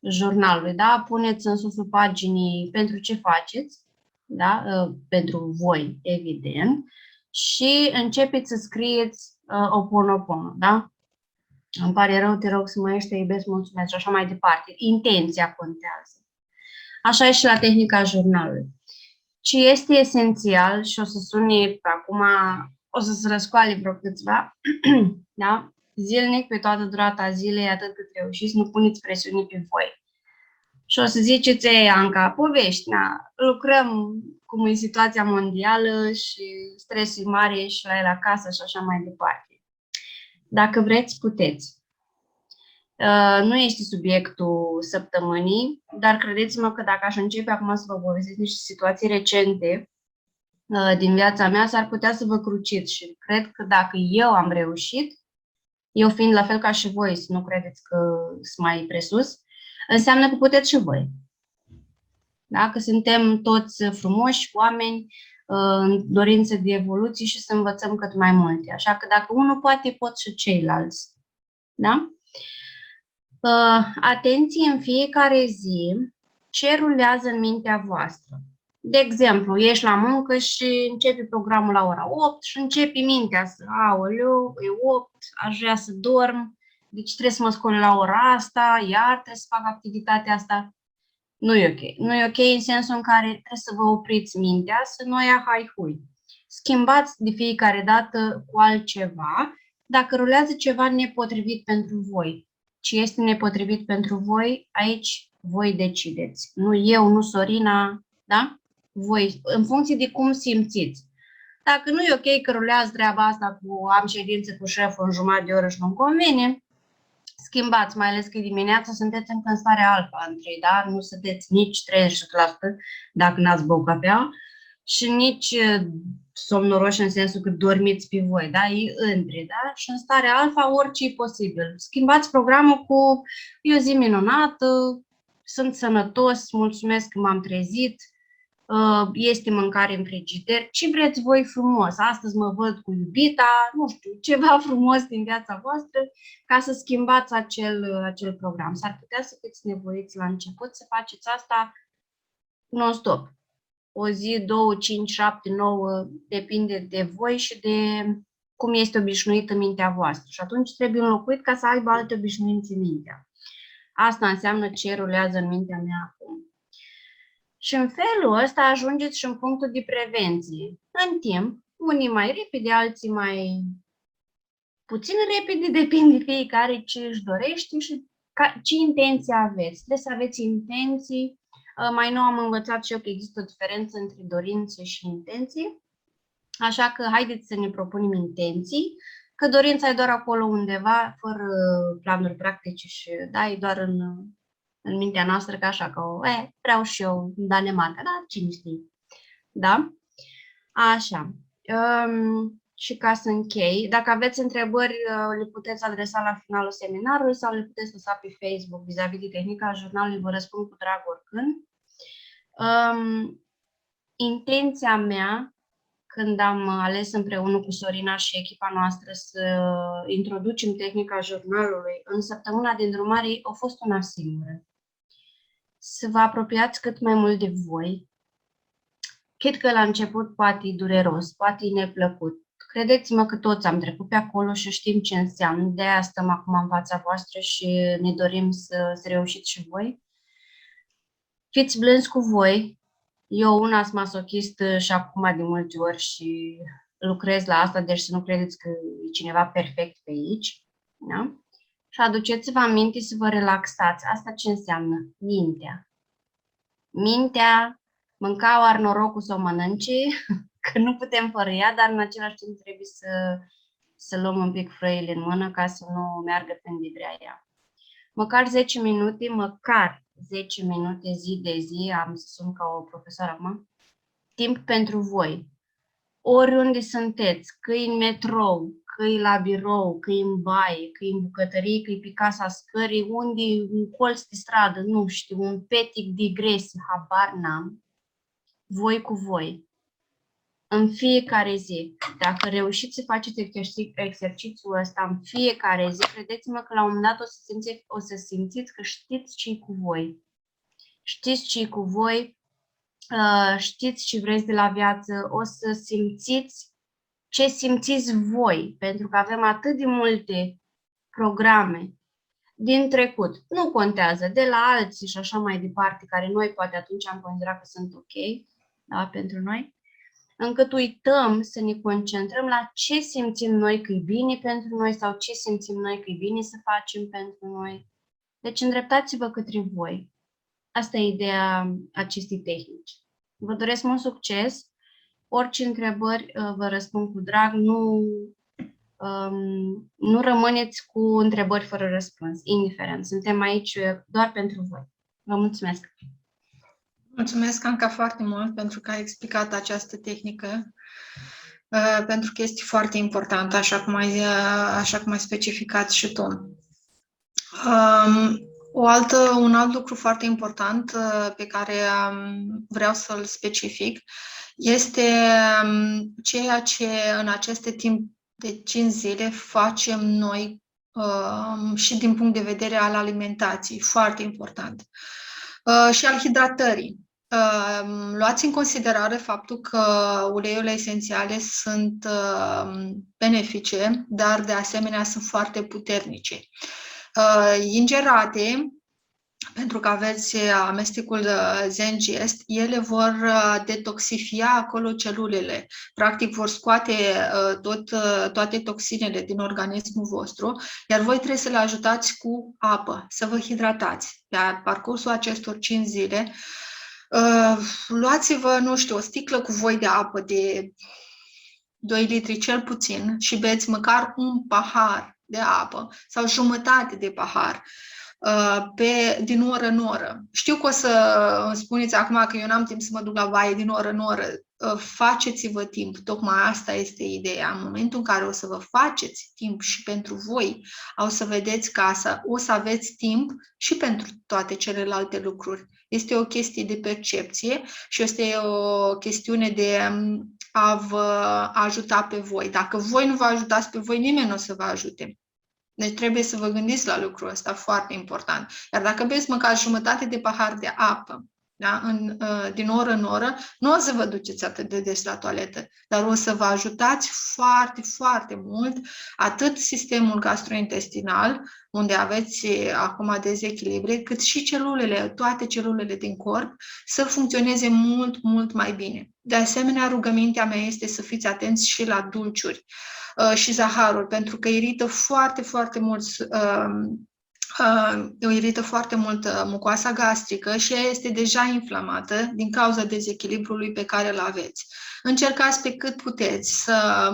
jurnalului, da? Puneți în susul paginii pentru ce faceți, da? Pentru voi, evident, și începeți să scrieți Ho'oponopono, da? Îmi pare rău, te rog să mă ieși, te iubesc, mulțumesc și așa mai departe. Intenția contează. Așa e și la tehnica jurnalului. Ce este esențial, și o să sune acum, o să se răscoale vreo câțiva, da? Zilnic, pe toată durata zilei, atât cât reușiți, nu puneți presiune pe voi. Și o să ziceți, Anca, povești, na, lucrăm cum e situația mondială și stresul mare și la el acasă și așa mai departe. Dacă vreți, puteți. Nu este subiectul săptămânii, dar credeți-mă că dacă aș începe acum să vă povestesc niște situații recente din viața mea, s-ar putea să vă cruciți și cred că dacă eu am reușit, eu fiind la fel ca și voi, să nu credeți că sunt mai presus, înseamnă că puteți și voi. Da? Că suntem toți frumoși, oameni, în dorință de evoluție și să învățăm cât mai multe. Așa că dacă unul poate, pot și ceilalți. Da? Atenție în fiecare zi ce rulează în mintea voastră. De exemplu, ești la muncă și începi programul la ora 8 și începi mintea să, aoleu, e 8, aș vrea să dorm, deci trebuie să mă scol la ora asta, iar trebuie să fac activitatea asta. Nu e ok. Nu e ok în sensul în care trebuie să vă opriți mintea, să nu ia hai-hui. Schimbați de fiecare dată cu altceva dacă rulează ceva nepotrivit pentru voi. Ce este nepotrivit pentru voi, aici voi decideți. Nu eu, nu Sorina, da? Voi, în funcție de cum simțiți. Dacă nu e ok că rulează treaba asta cu am ședință cu șeful în jumătate de oră și nu-mi convine, schimbați, mai ales că dimineața sunteți încă în stare alfa între ei, da? Nu sunteți nici 30% dacă n-ați băut cafea și nici somnoroși în sensul că dormiți pe voi, da? E între, da? Și în stare alfa orice e posibil. Schimbați programul cu e o zi minunată, sunt sănătos, mulțumesc că m-am trezit, este mâncare în frigider, ce vreți voi frumos. Astăzi mă văd cu iubita, nu știu, ceva frumos din viața voastră ca să schimbați acel program. S-ar putea să fiți nevoiți la început să faceți asta non-stop. O zi, 2, 5, 7, 9, depinde de voi și de cum este obișnuită mintea voastră. Și atunci trebuie înlocuit ca să aibă alte obișnuințe în mintea. Asta înseamnă ce rulează în mintea mea acum. Și în felul ăsta ajungeți și în punctul de prevenție. În timp, unii mai repede, alții mai puțin repede, depinde fiecare ce își dorește și ce intenție aveți. Trebuie să aveți intenții. Mai nou am învățat și eu că există o diferență între dorințe și intenții. Așa că haideți să ne propunem intenții, că dorința e doar acolo undeva, fără planuri practice și da, e doar în mintea noastră, ca așa, că vreau și eu în Danemarca, da? Cine știe? Da? Așa. Și ca să închei, dacă aveți întrebări, le puteți adresa la finalul seminarului sau le puteți lăsa pe Facebook vis-a-vis de tehnica jurnalului, vă răspund cu drag oricând. Intenția mea, când am ales împreună cu Sorina și echipa noastră să introducem tehnica jurnalului în săptămâna de îndrumare, a fost una singură. Să vă apropiați cât mai mult de voi. Chit că la început poate e dureros, poate e neplăcut, Credeți-mă că toți am trecut pe acolo și știm ce înseamnă. De aia stăm acum în fața voastră și ne dorim să reușiți și voi. Fiți blânzi cu voi. Eu una sunt masochistă și acum de multe ori și lucrez la asta, deci să nu credeți că e cineva perfect pe aici. Da? Și aduceți-vă aminte să vă relaxați. Asta ce înseamnă? Mintea. Mintea, mânca oar norocul să o mănânce, că nu putem fără ea, dar în același timp trebuie să luăm un pic frăile în mână ca să nu meargă când vrea ea. Măcar 10 minute zi de zi, am să sun ca o profesoară acum, timp pentru voi. Oriunde sunteți, că-i în metrou, că-i la birou, că-i în baie, că-i în bucătărie, că-i pe casa scării, unde un colț de stradă, nu știu, un petic digresii, habar n-am, voi cu voi. În fiecare zi, dacă reușiți să faceți exercițiul ăsta în fiecare zi, credeți-mă că la un moment dat o să simțiți că știți ce-i cu voi. Știți ce-i cu voi, știți ce vreți de la viață, o să simțiți ce simțiți voi, pentru că avem atât de multe programe din trecut. Nu contează, de la alții și așa mai departe, care noi poate atunci am considerat că sunt ok, da, pentru noi, încât uităm să ne concentrăm la ce simțim noi că e bine pentru noi sau ce simțim noi că e bine să facem pentru noi. Deci îndreptați-vă către voi. Asta e ideea acestei tehnici. Vă doresc mult succes. Orice întrebări vă răspund cu drag. Nu rămâneți cu întrebări fără răspuns, indiferent. Suntem aici doar pentru voi. Vă mulțumesc! Mulțumesc, Anca, foarte mult pentru că ai explicat această tehnică, pentru că este foarte importantă, așa cum ai specificat și tu. Un alt lucru foarte important pe care vreau să-l specific este ceea ce în aceste timp de 5 zile facem noi și din punct de vedere al alimentației, foarte important, și al hidratării. Luați în considerare faptul că uleiurile esențiale sunt benefice, dar de asemenea sunt foarte puternice. Ingerate, pentru că aveți amestecul Zengest, ele vor detoxifia acolo celulele. Practic vor scoate toate toxinele din organismul vostru, iar voi trebuie să le ajutați cu apă, să vă hidratați. Pe parcursul acestor 5 zile, luați-vă, nu știu, o sticlă cu voi de apă de 2 litri cel puțin și beți măcar un pahar de apă sau jumătate de pahar din oră în oră. Știu că o să îmi spuneți acum că eu n-am timp să mă duc la baie din oră în oră. Faceți-vă timp. Tocmai asta este ideea. În momentul în care o să vă faceți timp și pentru voi, o să vedeți că o să aveți timp și pentru toate celelalte lucruri. Este o chestie de percepție și este o chestiune de a vă ajuta pe voi. Dacă voi nu vă ajutați pe voi, nimeni nu o să vă ajute. Deci trebuie să vă gândiți la lucrul ăsta, foarte important. Iar dacă beți măcar jumătate de pahar de apă, da, din oră în oră, nu o să vă duceți atât de des la toaletă, dar o să vă ajutați foarte, foarte mult atât sistemul gastrointestinal, unde aveți acum dezechilibre, cât și celulele, toate celulele din corp, să funcționeze mult, mult mai bine. De asemenea, rugămintea mea este să fiți atenți și la dulciuri și zaharul, pentru că irită foarte, foarte mult irită foarte mult mucoasa gastrică și ea este deja inflamată din cauza dezechilibrului pe care îl aveți. Încercați pe cât puteți să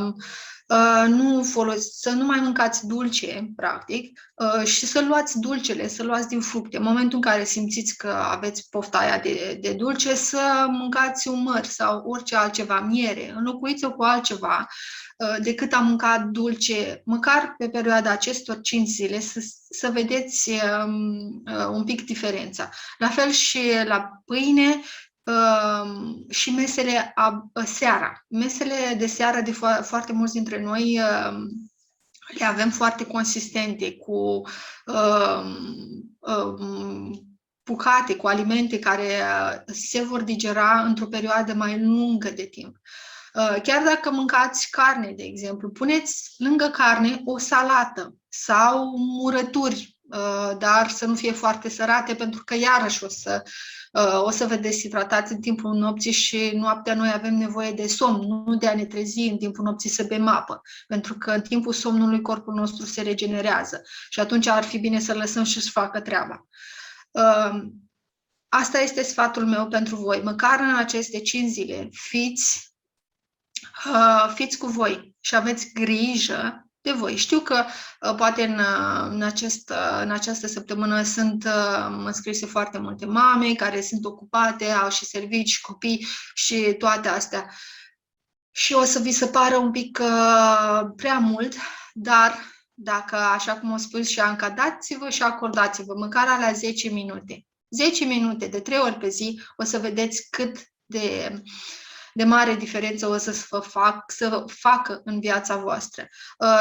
nu mai mâncați dulce, practic, și să luați dulcele, să luați din fructe. În momentul în care simțiți că aveți pofta aia de dulce, să mâncați un măr sau orice altceva, miere, înlocuiți-o cu altceva decât a mânca dulce, măcar pe perioada acestor 5 zile, să vedeți un pic diferența. La fel și la pâine și mesele seara. Mesele de seară de foarte mulți dintre noi le avem foarte consistente, cu bucate, cu alimente care se vor digera într-o perioadă mai lungă de timp. Chiar dacă mâncați carne, de exemplu, puneți lângă carne o salată sau murături, dar să nu fie foarte sărate, pentru că iarăși o să vă deshidratați în timpul nopții și noaptea noi avem nevoie de somn, nu de a ne trezi în timpul nopții să bem apă, pentru că în timpul somnului corpul nostru se regenerează și atunci ar fi bine să lăsăm și să facă treaba. Asta este sfatul meu pentru voi. Măcar în aceste 5 zile fiți cu voi și aveți grijă de voi. Știu că poate în această săptămână sunt înscrise foarte multe mame care sunt ocupate, au și servici, copii și toate astea. Și o să vi se pară un pic prea mult, dar dacă, așa cum am spus și Anca, dați-vă și acordați-vă măcar alea 10 minute. 10 minute, de 3 ori pe zi, o să vedeți cât de mare diferență o să facă în viața voastră.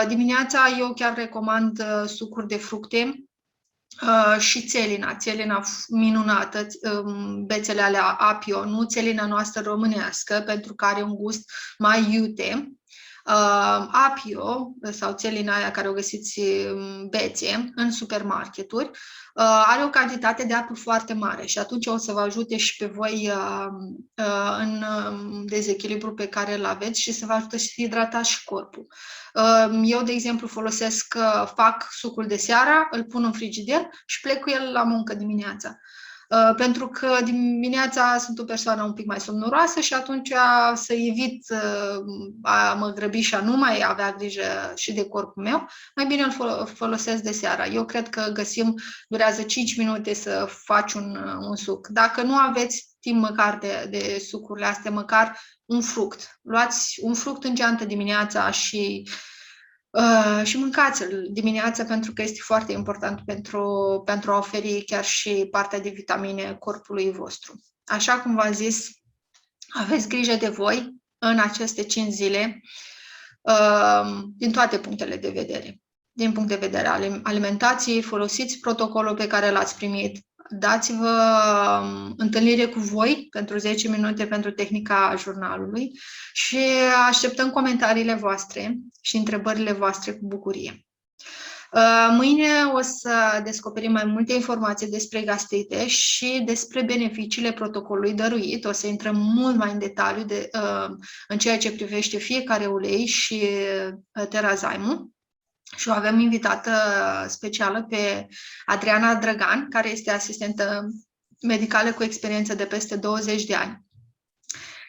Dimineața eu chiar recomand sucuri de fructe și țelina minunată, bețele alea Apio, nu țelina noastră românească, pentru că are un gust mai iute. Apio sau țelina aia care o găsiți bețe în supermarketuri are o cantitate de apă foarte mare și atunci o să vă ajute și pe voi în dezechilibru pe care îl aveți și să vă ajute să hidratați și corpul. Eu, de exemplu, fac sucul de seara, îl pun în frigider și plec cu el la muncă dimineața. Pentru că dimineața sunt o persoană un pic mai somnoroasă și atunci să evit a mă grăbi și a nu mai avea grijă și de corpul meu, mai bine îl folosesc de seara. Eu cred că durează 5 minute să faci un suc. Dacă nu aveți timp măcar de sucurile astea, măcar un fruct. Luați un fruct în geantă dimineața și mâncați-l dimineața, pentru că este foarte important pentru a oferi chiar și partea de vitamine corpului vostru. Așa cum v-am zis, aveți grijă de voi în aceste 5 zile din toate punctele de vedere. Din punct de vedere al alimentației, folosiți protocolul pe care l-ați primit, dați-vă întâlnire cu voi pentru 10 minute pentru tehnica jurnalului și așteptăm comentariile voastre și întrebările voastre cu bucurie. Mâine o să descoperim mai multe informații despre gastrite și despre beneficiile protocolului dăruit. O să intrăm mult mai în detaliu în ceea ce privește fiecare ulei și Terazyme. Și o avem invitată specială pe Adriana Drăgan, care este asistentă medicală cu experiență de peste 20 de ani,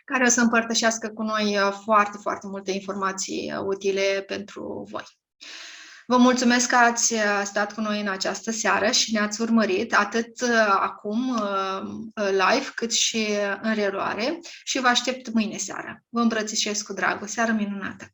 care o să împărtășească cu noi foarte, foarte multe informații utile pentru voi. Vă mulțumesc că ați stat cu noi în această seară și ne-ați urmărit atât acum live cât și în reluare și vă aștept mâine seară. Vă îmbrățișez cu drag. O seară minunată!